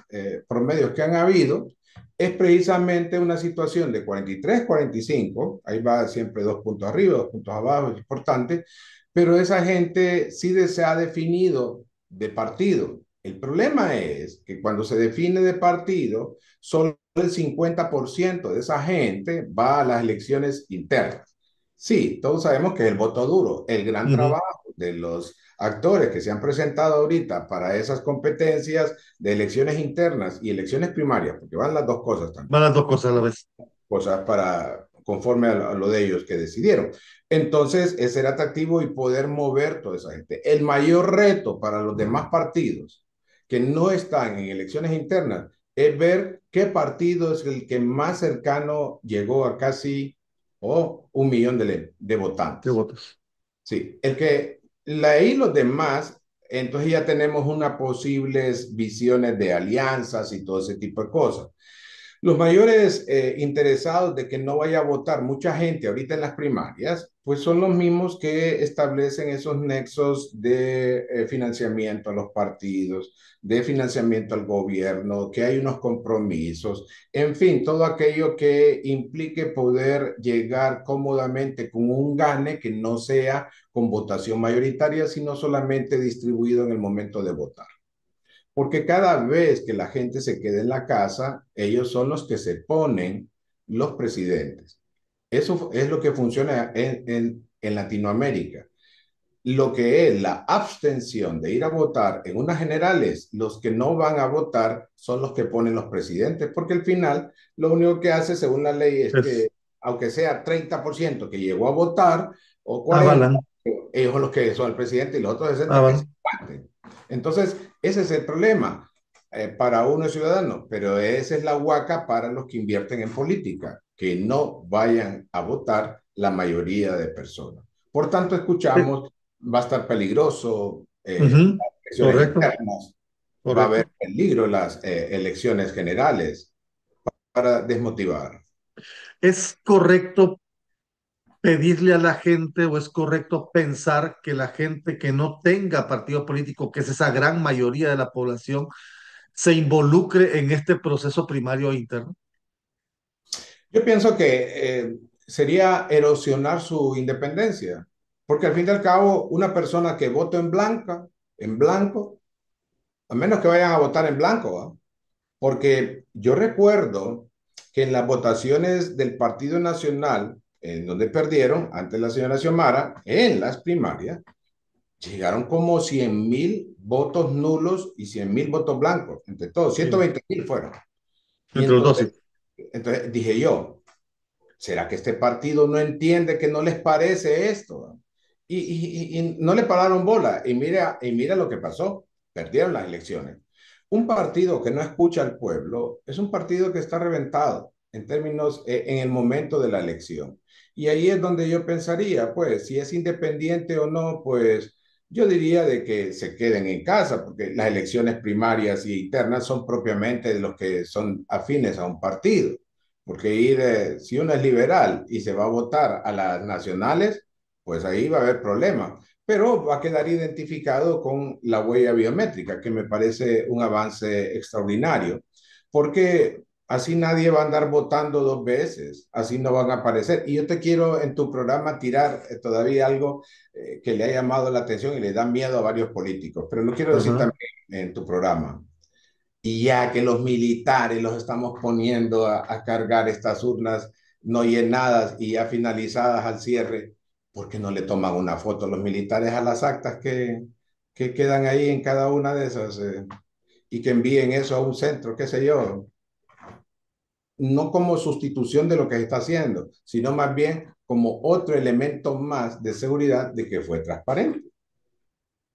promedios que han habido es precisamente una situación de 43, 45, ahí va siempre 2 puntos arriba, 2 puntos abajo, es importante, pero esa gente sí se ha definido de partido. El problema es que cuando se define de partido, solo el 50% de esa gente va a las elecciones internas. Sí, todos sabemos que es el voto duro, el gran trabajo de los actores que se han presentado ahorita para esas competencias de elecciones internas y elecciones primarias, porque van las dos cosas también. Van las dos cosas a la vez. Cosas conforme a lo de ellos que decidieron. Entonces, es ser atractivo y poder mover toda esa gente. El mayor reto para los demás partidos que no están en elecciones internas es ver qué partido es el que más cercano llegó a casi 1 millón de votantes. De votos. Sí, ahí los demás, entonces ya tenemos unas posibles visiones de alianzas y todo ese tipo de cosas. Los mayores interesados de que no vaya a votar mucha gente ahorita en las primarias, pues son los mismos que establecen esos nexos de financiamiento a los partidos, de financiamiento al gobierno, que hay unos compromisos, en fin, todo aquello que implique poder llegar cómodamente con un gane que no sea con votación mayoritaria, sino solamente distribuido en el momento de votar. Porque cada vez que la gente se queda en la casa, ellos son los que se ponen los presidentes. Eso es lo que funciona en Latinoamérica. Lo que es la abstención de ir a votar en unas generales, los que no van a votar son los que ponen los presidentes, porque al final lo único que hace según la ley es que, aunque sea 30% que llegó a votar o 40%, ellos son los que son el presidente y los otros 60% que se parten. Entonces, ese es el problema. para uno ciudadano, pero esa es la huaca para los que invierten en política, que no vayan a votar la mayoría de personas. Por tanto, escuchamos, va a estar peligroso Ujú. las elecciones Correcto, internas, va a haber correcto. peligro las elecciones generales para desmotivar. ¿Es correcto pedirle a la gente o es correcto pensar que la gente que no tenga partido político, que es esa gran mayoría de la población, se involucre en este proceso primario interno? Yo pienso que sería erosionar su independencia, porque al fin y al cabo, una persona que vota en blanco, a menos que vayan a votar en blanco, ¿va? Porque yo recuerdo que en las votaciones del Partido Nacional, en donde perdieron ante la señora Xiomara, en las primarias, llegaron como 100.000 votos nulos y 100.000 votos blancos, entre todos, Sí, 120.000 fueron. Y entre los dos, sí. entonces dije yo, ¿será que este partido no entiende que no les parece esto? Y no le pararon bola. Y mira lo que pasó. Perdieron las elecciones. Un partido que no escucha al pueblo es un partido que está reventado en términos, en el momento de la elección. Y ahí es donde yo pensaría, pues, si es independiente o no, pues yo diría de que se queden en casa, porque las elecciones primarias y internas son propiamente de los que son afines a un partido. Porque si uno es liberal y se va a votar a las nacionales, pues ahí va a haber problemas. Pero va a quedar identificado con la huella biométrica, que me parece un avance extraordinario. Porque así nadie va a andar votando dos veces, así no van a aparecer. Y yo te quiero en tu programa tirar todavía algo que le ha llamado la atención y le da miedo a varios políticos, pero lo quiero decir Ajá. también en tu programa. Y ya que los militares los estamos poniendo a cargar estas urnas no llenadas y ya finalizadas al cierre, ¿por qué no le toman una foto los militares a las actas que quedan ahí en cada una de esas y que envíen eso a un centro, qué sé yo? No como sustitución de lo que se está haciendo, sino más bien como otro elemento más de seguridad de que fue transparente.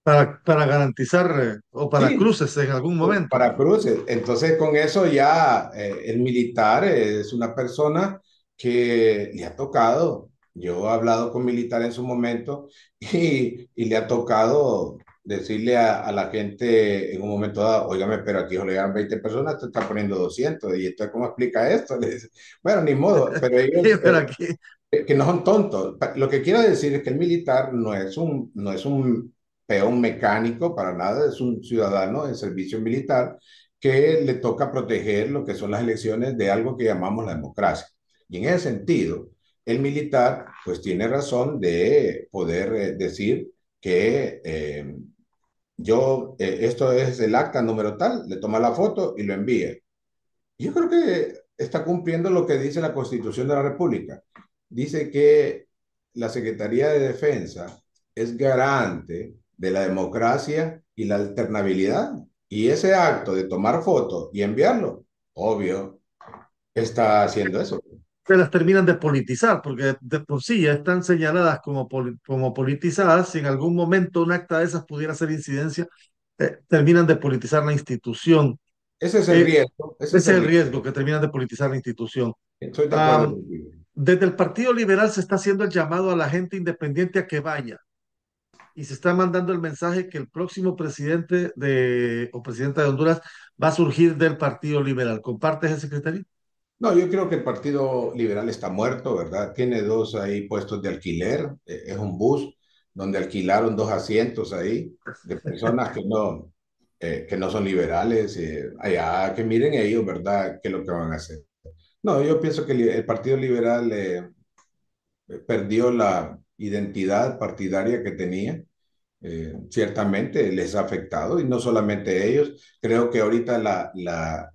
Para garantizar o para Sí, cruces en algún momento. para cruces. Entonces, con eso ya el militar es una persona que le ha tocado. Yo he hablado con militar en su momento y le ha tocado decirle a la gente en un momento dado, óigame, pero aquí solo llegan 20 personas, te está poniendo 200. ¿Y entonces cómo explica esto? Le dice, bueno, ni modo, pero Sí, ellos pero aquí, que no son tontos. Lo que quiero decir es que el militar no es un peón mecánico para nada, es un ciudadano de servicio militar que le toca proteger lo que son las elecciones de algo que llamamos la democracia. Y en ese sentido, el militar pues tiene razón de poder decir que esto es el acta número tal, le toma la foto y lo envía. Yo creo que está cumpliendo lo que dice la Constitución de la República. Dice que la Secretaría de Defensa es garante de la democracia y la alternabilidad. Y ese acto de tomar fotos y enviarlo, obvio, está haciendo eso. se las terminan de politizar, porque de por sí ya están señaladas como, como politizadas. Si en algún momento un acta de esas pudiera ser incidencia, terminan de politizar la institución. Ese es el Eh, riesgo, ese es Ese el es el riesgo. riesgo, que terminan de politizar la institución. Estoy de acuerdo Am, contigo. Desde el Partido Liberal se está haciendo el llamado a la gente independiente a que vaya y se está mandando el mensaje que el próximo presidente o presidenta de Honduras va a surgir del Partido Liberal. ¿Compartes ese criterio? No, yo creo que el Partido Liberal está muerto, ¿verdad? Tiene dos ahí puestos de alquiler, es un bus donde alquilaron dos asientos ahí de personas que no son liberales, allá que miren ellos, ¿verdad? ¿Qué es lo que van a hacer? No, yo pienso que el Partido Liberal perdió la identidad partidaria que tenía. Ciertamente les ha afectado y no solamente ellos. Creo que ahorita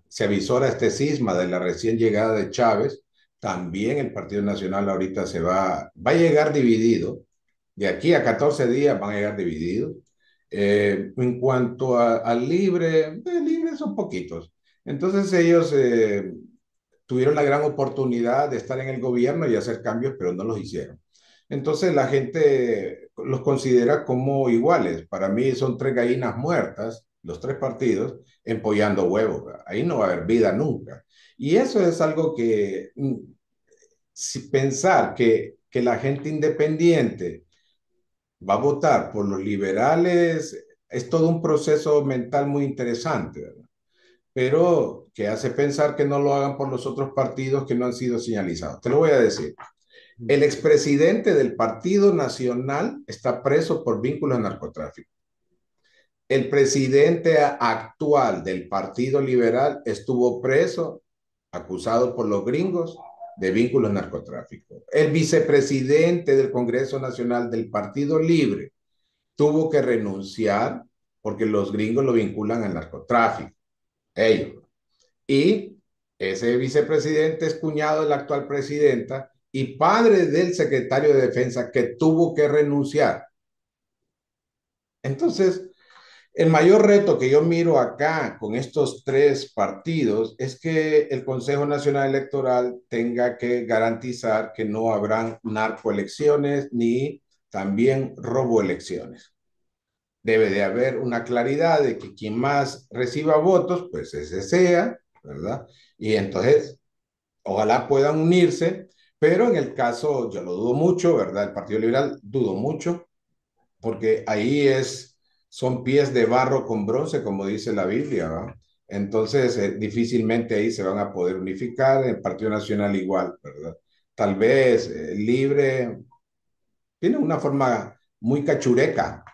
se avisora este cisma de la recién llegada de Chávez. También el Partido Nacional ahorita va a llegar dividido. De aquí a 14 días van a llegar divididos. En cuanto al libre son poquitos. Entonces ellos tuvieron la gran oportunidad de estar en el gobierno y hacer cambios, pero no los hicieron. Entonces la gente los considera como iguales. Para mí son tres gallinas muertas los tres partidos, empollando huevos, ¿verdad? Ahí no va a haber vida nunca. Y eso es algo que, si pensar que la gente independiente va a votar por los liberales, es todo un proceso mental muy interesante, ¿verdad? Pero que hace pensar que no lo hagan por los otros partidos que no han sido señalizados. Te lo voy a decir. El expresidente del Partido Nacional está preso por vínculos de narcotráfico. El presidente actual del Partido Liberal estuvo preso, acusado por los gringos de vínculos narcotráficos. El vicepresidente del Congreso Nacional del Partido Libre tuvo que renunciar porque los gringos lo vinculan al narcotráfico. Ellos. Y ese vicepresidente es cuñado de la actual presidenta y padre del secretario de Defensa que tuvo que renunciar. Entonces, el mayor reto que yo miro acá con estos tres partidos es que el Consejo Nacional Electoral tenga que garantizar que no habrán narcoelecciones ni también roboelecciones. Debe de haber una claridad de que quien más reciba votos, pues ese sea, ¿verdad? Y entonces, ojalá puedan unirse, pero en el caso, yo lo dudo mucho, ¿verdad? El Partido Liberal dudo mucho, porque ahí son pies de barro con bronce, como dice la Biblia, ¿verdad? Entonces, difícilmente ahí se van a poder unificar, el Partido Nacional igual, ¿verdad? Tal vez Libre tiene una forma muy cachureca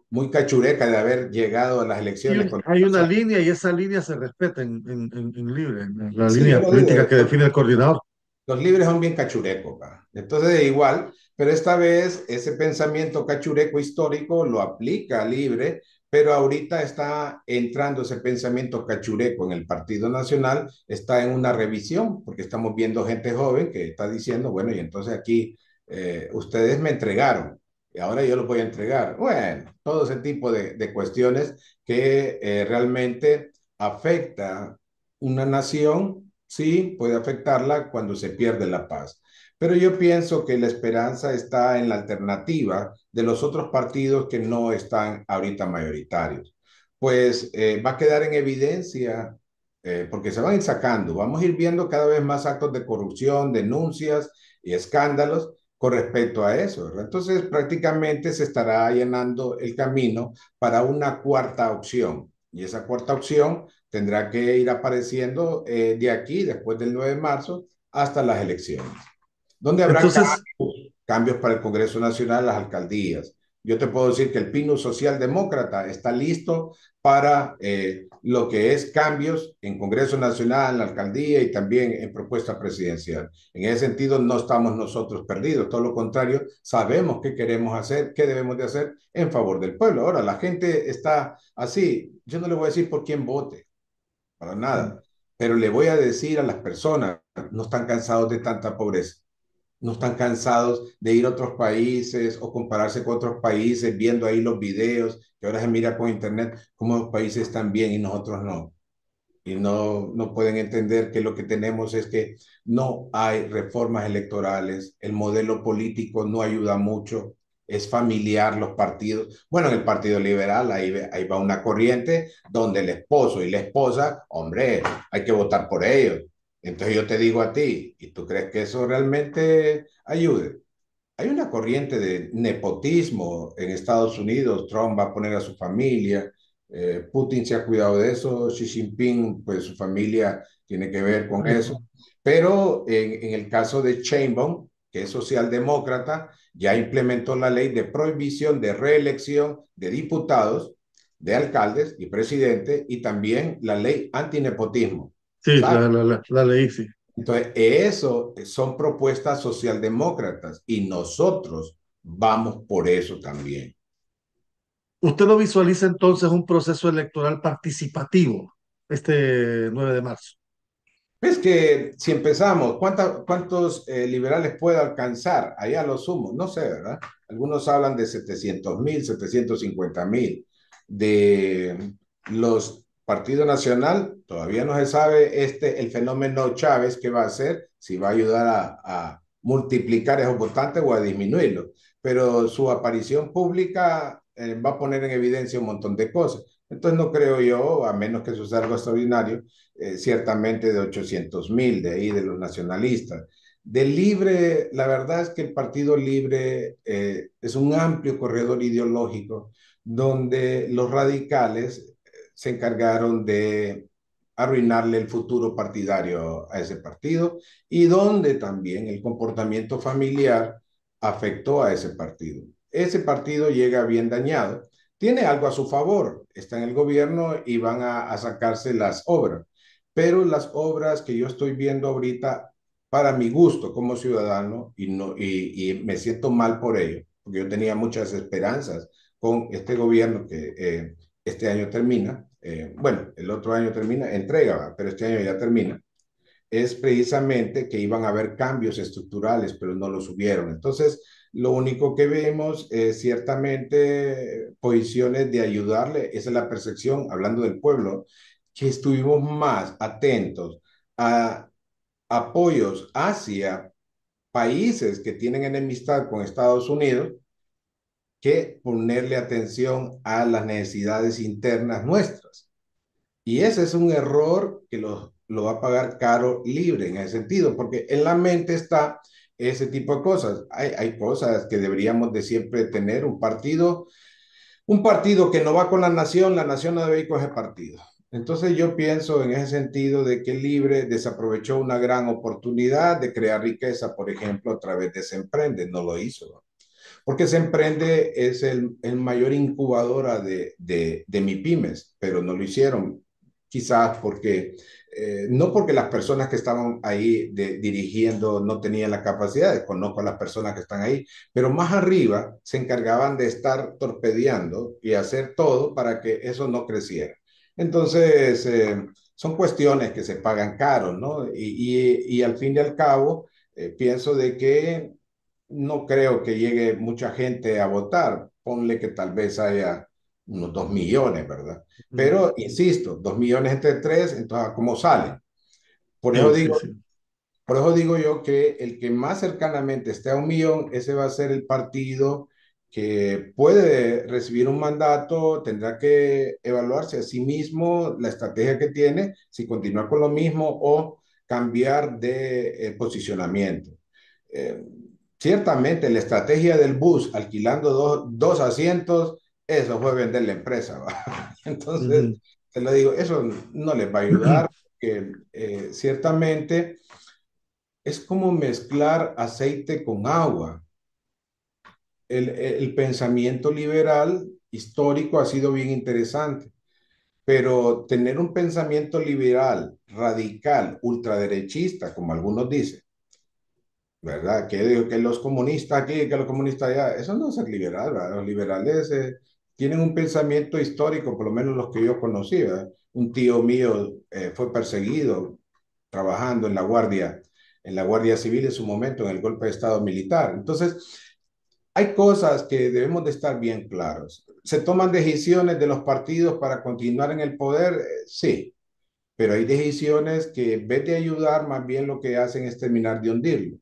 de haber llegado a las elecciones. Hay una línea y esa línea se respeta en Libre, la Sí, línea yo lo política digo, que define el coordinador. los libres son bien cachurecos, ¿va? Entonces, igual, pero esta vez ese pensamiento cachureco histórico lo aplica Libre, pero ahorita está entrando ese pensamiento cachureco en el Partido Nacional, está en una revisión, porque estamos viendo gente joven que está diciendo, bueno, y entonces aquí ustedes me entregaron, y ahora yo los voy a entregar. Bueno, todo ese tipo de cuestiones que realmente afecta una nación. Sí, puede afectarla cuando se pierde la paz. Pero yo pienso que la esperanza está en la alternativa de los otros partidos que no están ahorita mayoritarios. Pues va a quedar en evidencia, porque se van a ir sacando, vamos a ir viendo cada vez más actos de corrupción, denuncias y escándalos con respecto a eso, ¿verdad? Entonces prácticamente se estará allanando el camino para una cuarta opción. Y esa cuarta opción tendrá que ir apareciendo de aquí, después del 9 de marzo, hasta las elecciones, donde habrá Entonces, cambios para el Congreso Nacional, las alcaldías. Yo te puedo decir que el Pino Socialdemócrata está listo para lo que es cambios en Congreso Nacional, en la alcaldía y también en propuesta presidencial. En ese sentido, no estamos nosotros perdidos, todo lo contrario, sabemos qué queremos hacer, qué debemos de hacer en favor del pueblo. Ahora, la gente está así, yo no le voy a decir por quién vote, para nada, pero le voy a decir a las personas, no están cansados de tanta pobreza, no están cansados de ir a otros países o compararse con otros países, viendo ahí los videos, que ahora se mira con internet cómo los países están bien y nosotros no. Y no pueden entender que lo que tenemos es que no hay reformas electorales, el modelo político no ayuda mucho, es familiar los partidos. Bueno, en el Partido Liberal ahí va una corriente donde el esposo y la esposa, hombre, hay que votar por ellos. Entonces yo te digo a ti, ¿y tú crees que eso realmente ayude? Hay una corriente de nepotismo en Estados Unidos, Trump va a poner a su familia, Putin se ha cuidado de eso, Xi Jinping, pues su familia tiene que ver con eso, pero en el caso de Sheinbaum, que es socialdemócrata, ya implementó la ley de prohibición de reelección de diputados, de alcaldes y presidentes, y también la ley antinepotismo. sí, ¿Sabes? la leí, sí. Entonces, eso son propuestas socialdemócratas y nosotros vamos por eso también. ¿Usted no visualiza entonces un proceso electoral participativo este 9 de marzo? Es que si empezamos, ¿cuántos liberales puede alcanzar? Allá lo sumo, no sé, ¿verdad? Algunos hablan de 700,000, 750,000. De los partidos nacional, todavía no se sabe el fenómeno Chávez, qué va a hacer, si va a ayudar a multiplicar esos votantes o a disminuirlos. Pero su aparición pública va a poner en evidencia un montón de cosas. Entonces no creo yo, a menos que eso sea algo extraordinario, ciertamente de 800.000 de ahí, de los nacionalistas. Del Libre, la verdad es que el Partido Libre es un amplio corredor ideológico donde los radicales se encargaron de arruinarle el futuro partidario a ese partido y donde también el comportamiento familiar afectó a ese partido. Ese partido llega bien dañado, tiene algo a su favor, está en el gobierno y van a sacarse las obras, pero las obras que yo estoy viendo ahorita, para mi gusto como ciudadano, y, no, y me siento mal por ello, porque yo tenía muchas esperanzas con este gobierno que este año termina, bueno, el otro año termina, entrega, pero este año ya termina, es precisamente que iban a haber cambios estructurales, pero no los hubieron. Entonces, lo único que vemos es ciertamente posiciones de ayudarle, esa es la percepción, hablando del pueblo, que estuvimos más atentos a apoyos hacia países que tienen enemistad con Estados Unidos que ponerle atención a las necesidades internas nuestras. Y ese es un error que lo va a pagar caro Libre en ese sentido, porque en la mente está ese tipo de cosas. Hay cosas que deberíamos de siempre tener un partido que no va con la nación no debe ir con ese partido. Entonces yo pienso en ese sentido de que Libre desaprovechó una gran oportunidad de crear riqueza, por ejemplo, a través de Se Emprende, no lo hizo. Porque Se Emprende es el mayor incubadora de MIPYMES, pero no lo hicieron. Quizás porque, no porque las personas que estaban ahí dirigiendo no tenían la capacidad, conozco a las personas que están ahí, pero más arriba se encargaban de estar torpedeando y hacer todo para que eso no creciera. Entonces, son cuestiones que se pagan caro, ¿no? Y al fin y al cabo, pienso de que no creo que llegue mucha gente a votar. Ponle que tal vez haya unos 2 millones, ¿verdad? Pero, insisto, 2 millones entre tres, entonces, ¿cómo sale? Por eso Sí, sí, digo, sí. por eso digo yo que el que más cercanamente esté a 1 millón, ese va a ser el partido que puede recibir un mandato, tendrá que evaluarse a sí mismo la estrategia que tiene, si continúa con lo mismo o cambiar de posicionamiento. Eh, Ciertamente la estrategia del bus alquilando dos asientos, eso fue vender la empresa, ¿va? Entonces, Ujú. te lo digo, eso no les va a ayudar, porque ciertamente es como mezclar aceite con agua. El pensamiento liberal histórico ha sido bien interesante, pero tener un pensamiento liberal, radical, ultraderechista, como algunos dicen, ¿verdad? Que los comunistas aquí, que los comunistas allá, eso no es ser liberal, ¿verdad? Los liberales tienen un pensamiento histórico, por lo menos los que yo conocí, ¿verdad? Un tío mío fue perseguido trabajando en la Guardia Civil en su momento, en el golpe de Estado militar. Entonces, hay cosas que debemos de estar bien claros. ¿Se toman decisiones de los partidos para continuar en el poder? Sí, pero hay decisiones que en vez de ayudar, más bien lo que hacen es terminar de hundirlo.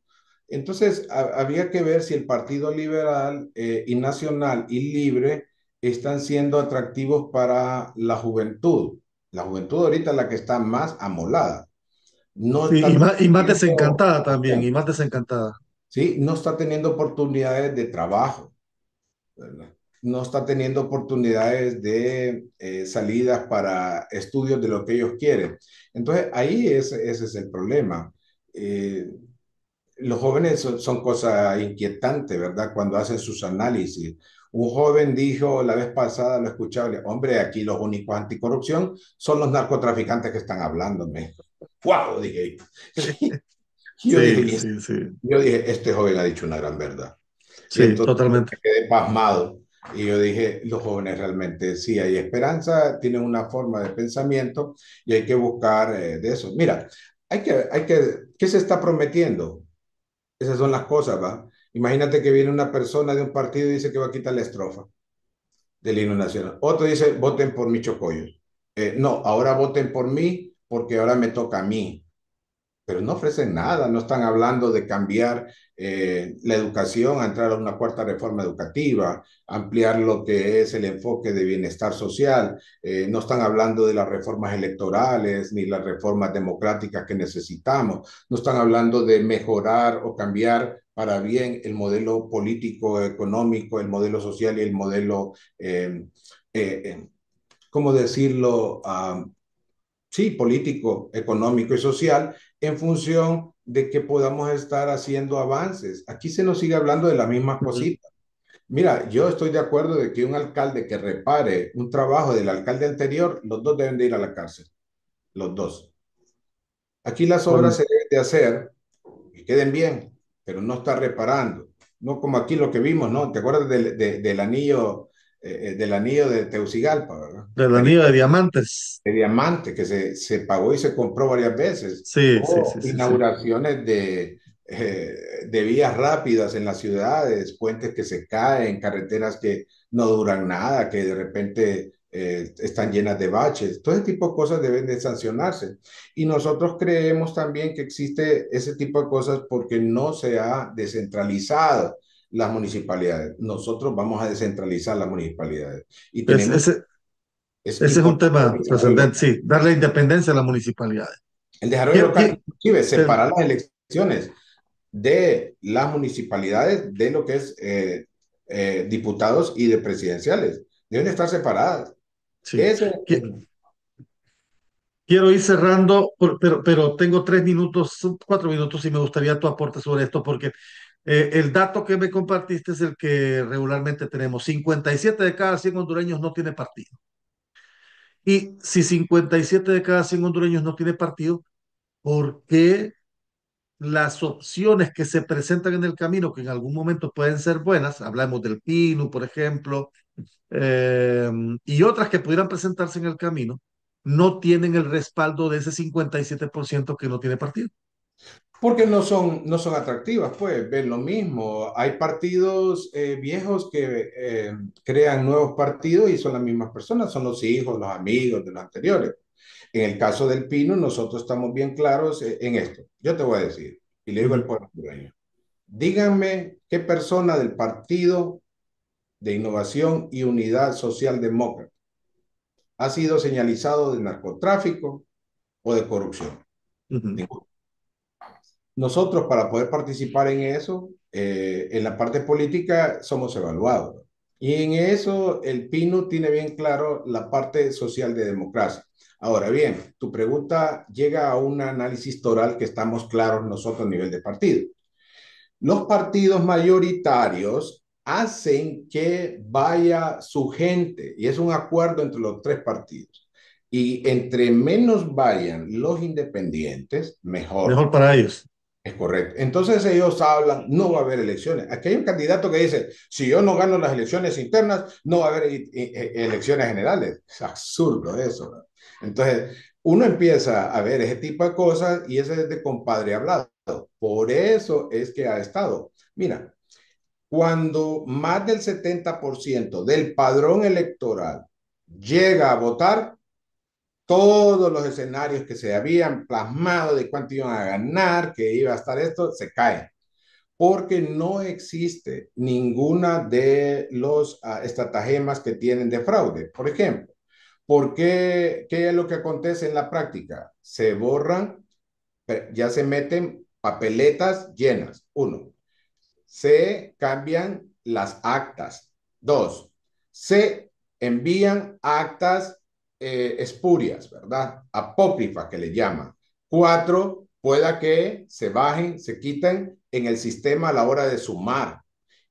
Entonces, habría que ver si el Partido Liberal y Nacional y Libre están siendo atractivos para la juventud. La juventud ahorita es la que está más amolada. No Sí, está y más teniendo desencantada también, y opción, más desencantada. ¿sí? No está teniendo oportunidades de trabajo, ¿verdad? No está teniendo oportunidades de salidas para estudios de lo que ellos quieren. Entonces, ahí ese es el problema. Eh, los jóvenes son cosas inquietantes, ¿verdad? Cuando hacen sus análisis. Un joven dijo la vez pasada, lo escuchaba, hombre, aquí los únicos anticorrupción son los narcotraficantes que están hablándome. ¡Wow! Dije. Yo Sí, dije, sí, sí. yo dije, este joven ha dicho una gran verdad. Y Sí, entonces me totalmente. quedé pasmado. Y yo dije, los jóvenes realmente sí hay esperanza, tienen una forma de pensamiento y hay que buscar de eso. Mira, ¿qué se está prometiendo? Esas son las cosas, ¿va? Imagínate que viene una persona de un partido y dice que va a quitar la estrofa del himno nacional. Otro dice, voten por mi chocollo. No, ahora voten por mí porque ahora me toca a mí. pero no ofrecen nada, no están hablando de cambiar la educación, a entrar a una cuarta reforma educativa, ampliar lo que es el enfoque de bienestar social, no están hablando de las reformas electorales ni las reformas democráticas que necesitamos, no están hablando de mejorar o cambiar para bien el modelo político, económico, el modelo social y el modelo, ¿cómo decirlo? Sí, político, económico y social, en función de que podamos estar haciendo avances. Aquí se nos sigue hablando de las mismas Ujú. cositas. Mira, yo estoy de acuerdo de que un alcalde que repare un trabajo del alcalde anterior, los dos deben de ir a la cárcel, los dos. Aquí las obras Con- se deben de hacer que queden bien, pero no está reparando. No como aquí lo que vimos, ¿no? ¿Te acuerdas del anillo de Teucigalpa, ¿verdad? del El anillo anillo de diamantes. de diamante que se pagó y se compró varias veces, Sí, sí, o sí, sí, sí. inauguraciones de vías rápidas en las ciudades, puentes que se caen, carreteras que no duran nada, que de repente están llenas de baches. Todo ese tipo de cosas deben de sancionarse. Y nosotros creemos también que existe ese tipo de cosas porque no se ha descentralizado las municipalidades. Nosotros vamos a descentralizar las municipalidades y Es, tenemos, ese, es ese es un importante el tema desarrollo trascendente, local. sí, darle independencia a las municipalidades. El desarrollo Quiero- local, qui- inclusive te- separar las elecciones de las municipalidades de lo que es diputados y de presidenciales. Deben estar separadas. sí. Ese, Qui- Quiero ir cerrando, pero tengo 3 minutos, 4 minutos y me gustaría tu aporte sobre esto, porque el dato que me compartiste es el que regularmente tenemos. 57 de cada 100 hondureños no tiene partido. Y si 57 de cada 100 hondureños no tiene partido, ¿por qué las opciones que se presentan en el camino, que en algún momento pueden ser buenas, hablamos del Pino, por ejemplo, eh, y otras que pudieran presentarse en el camino, no tienen el respaldo de ese 57% que no tiene partido? porque no son atractivas, pues ven lo mismo. Hay partidos viejos que crean nuevos partidos y son las mismas personas, son los hijos, los amigos de los anteriores. En el caso del Pino, nosotros estamos bien claros en esto. Yo te voy a decir, y le digo al Ujú, pueblo hondureño, díganme qué persona del Partido de Innovación y Unidad Social Demócrata ha sido señalizado de narcotráfico o de corrupción. ujú. Ninguno. Nosotros, para poder participar en eso, en la parte política, somos evaluados. Y en eso el PINU tiene bien claro la parte social de democracia. Ahora bien, tu pregunta llega a un análisis toral que estamos claros nosotros a nivel de partido. Los partidos mayoritarios hacen que vaya su gente y es un acuerdo entre los tres partidos. Y entre menos vayan los independientes, mejor. Mejor para ellos. Es correcto. Entonces ellos hablan, no va a haber elecciones. Aquí hay un candidato que dice, si yo no gano las elecciones internas, no va a haber elecciones generales. Es absurdo eso, ¿no? Entonces, uno empieza a ver ese tipo de cosas y ese es de compadre hablado. Por eso es que ha estado. Mira, cuando más del 70% del padrón electoral llega a votar, todos los escenarios que se habían plasmado de cuánto iban a ganar, que iba a estar esto, se caen. Porque no existe ninguna de los estratagemas que tienen de fraude. Por ejemplo, ¿qué es lo que acontece en la práctica? Se borran, ya se meten papeletas llenas. Uno, se cambian las actas. Dos, se envían actas espurias, ¿verdad? Apócrifas que le llaman. Cuatro, pueda que se bajen, se quiten en el sistema a la hora de sumar.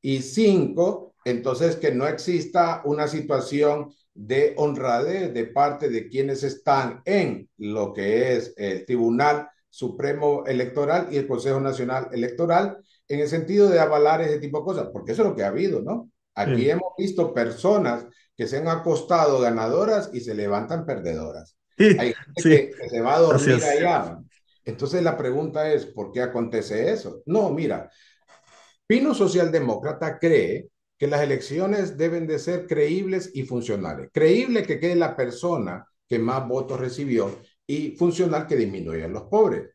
Y cinco, entonces que no exista una situación de honradez de parte de quienes están en lo que es el Tribunal Supremo Electoral y el Consejo Nacional Electoral, en el sentido de avalar ese tipo de cosas, porque eso es lo que ha habido, ¿no? Aquí Sí. hemos visto personas que se han acostado ganadoras y se levantan perdedoras. Sí, Hay gente sí, que se va a así dormir es. allá. Entonces la pregunta es, ¿por qué acontece eso? No, mira, Pino Socialdemócrata cree que las elecciones deben de ser creíbles y funcionales. Creíble que quede la persona que más votos recibió y funcional que disminuya a los pobres.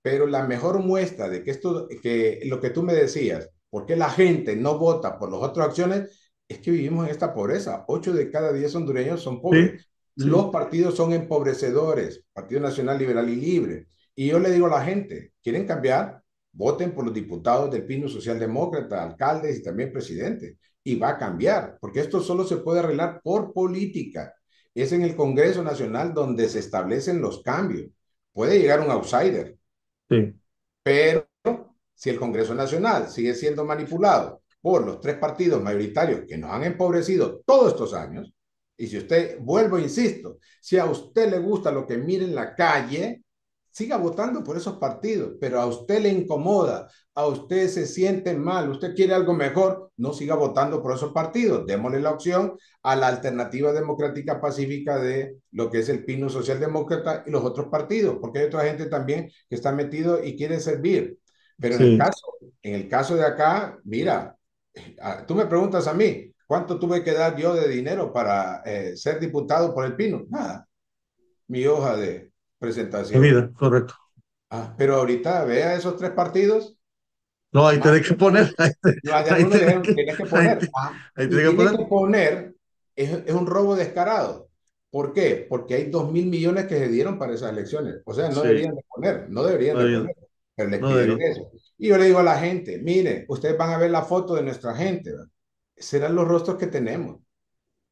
Pero la mejor muestra de que lo que tú me decías, ¿por qué la gente no vota por las otras opciones? Es que vivimos en esta pobreza. 8 de cada 10 hondureños son pobres. Sí, Los sí. partidos son empobrecedores. Partido Nacional Liberal y Libre. Y yo le digo a la gente, ¿quieren cambiar? Voten por los diputados del Pino Socialdemócrata, alcaldes y también presidentes. Y va a cambiar, porque esto solo se puede arreglar por política. Es en el Congreso Nacional donde se establecen los cambios. Puede llegar un outsider, Sí. pero si el Congreso Nacional sigue siendo manipulado por los 3 partidos mayoritarios que nos han empobrecido todos estos años, y si usted, vuelvo, insisto, si a usted le gusta lo que mire en la calle, siga votando por esos partidos, pero a usted le incomoda, a usted se siente mal, usted quiere algo mejor, no siga votando por esos partidos, démosle la opción a la alternativa democrática pacífica de lo que es el Pino Socialdemócrata y los otros partidos, porque hay otra gente también que está metido y quiere servir. Pero Sí. en el caso de acá, mira, tú me preguntas a mí, ¿cuánto tuve que dar yo de dinero para ser diputado por el Pino? Nada, mi hoja de Mi presentación. vida, correcto. Pero ahorita vea esos 3 partidos. No, ahí tenés que poner, ahí Algunos tenés que, tienes que ahí, poner. ahí Y tenés que tienes poner. que poner, es un robo descarado. ¿Por qué? Porque hay 2.000 millones que se dieron para esas elecciones. O sea, no Sí, deberían de poner, no deberían no de deberían, poner, pero les no pidieron deberían. eso. Y yo le digo a la gente, miren, ustedes van a ver la foto de nuestra gente, ¿verdad? Serán los rostros que tenemos,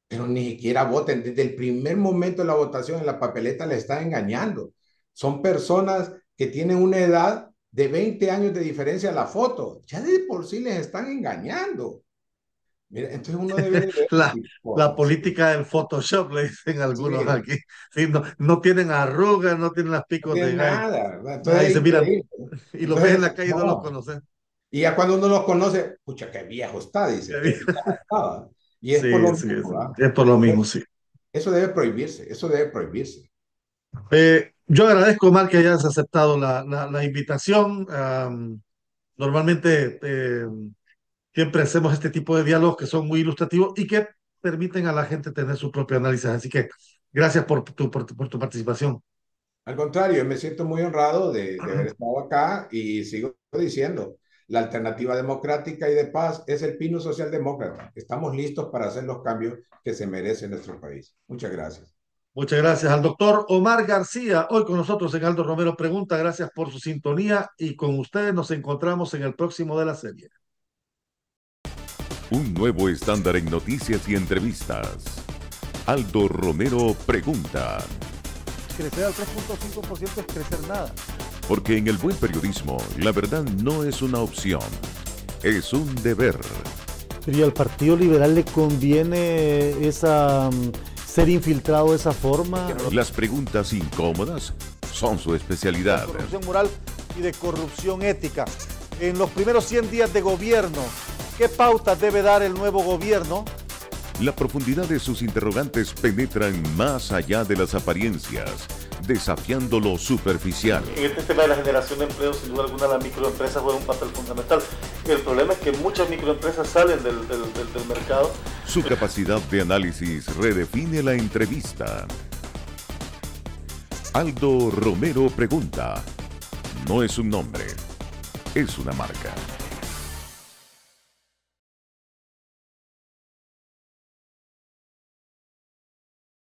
pero ni siquiera voten. Desde el primer momento de la votación en la papeleta les están engañando. Son personas que tienen una edad de 20 años de diferencia a la foto. Ya de por sí les están engañando. Mira, entonces uno debe de ver ese La, tipo de la cosas. Sí, política del Photoshop, le dicen algunos sí, aquí. Sí, no, no tienen arrugas, no tienen las no picos de tienen gallo. nada, ¿verdad? Ahí Entonces es se miran increíble. y los ves en Entonces, la calle y no los no. conoces. Y ya cuando uno los conoce, pucha, qué viejo está, dice, qué vieja estaba. Y es por Sí, lo sí, mismo, sí. ¿verdad? Es por lo mismo, sí. Eso debe prohibirse, eso debe prohibirse. Yo agradezco, Omar, que hayas aceptado la invitación. Normalmente siempre hacemos este tipo de diálogos que son muy ilustrativos y que permiten a la gente tener su propio análisis. Así que gracias por tu participación. Al contrario, me siento muy honrado de haber estado acá y sigo diciendo, la alternativa democrática y de paz es el Pino Socialdemócrata. Estamos listos para hacer los cambios que se merece nuestro país. Muchas gracias. Muchas gracias al doctor Omar García, hoy con nosotros en Aldo Romero Pregunta. Gracias por su sintonía y con ustedes nos encontramos en el próximo de la serie. Un nuevo estándar en noticias y entrevistas. Aldo Romero Pregunta. Crecer al 3.5% es crecer nada. Porque en el buen periodismo, la verdad no es una opción, es un deber. ¿Y al Partido Liberal le conviene ser infiltrado de esa forma? Las preguntas incómodas son su especialidad. De corrupción moral y de corrupción ética. En los primeros 100 días de gobierno, ¿qué pautas debe dar el nuevo gobierno? La profundidad de sus interrogantes penetran más allá de las apariencias, desafiando lo superficial. En este tema de la generación de empleo, sin duda alguna, la microempresa juega un papel fundamental. El problema es que muchas microempresas salen del mercado. Su capacidad de análisis redefine la entrevista. Aldo Romero Pregunta. No es un nombre, es una marca.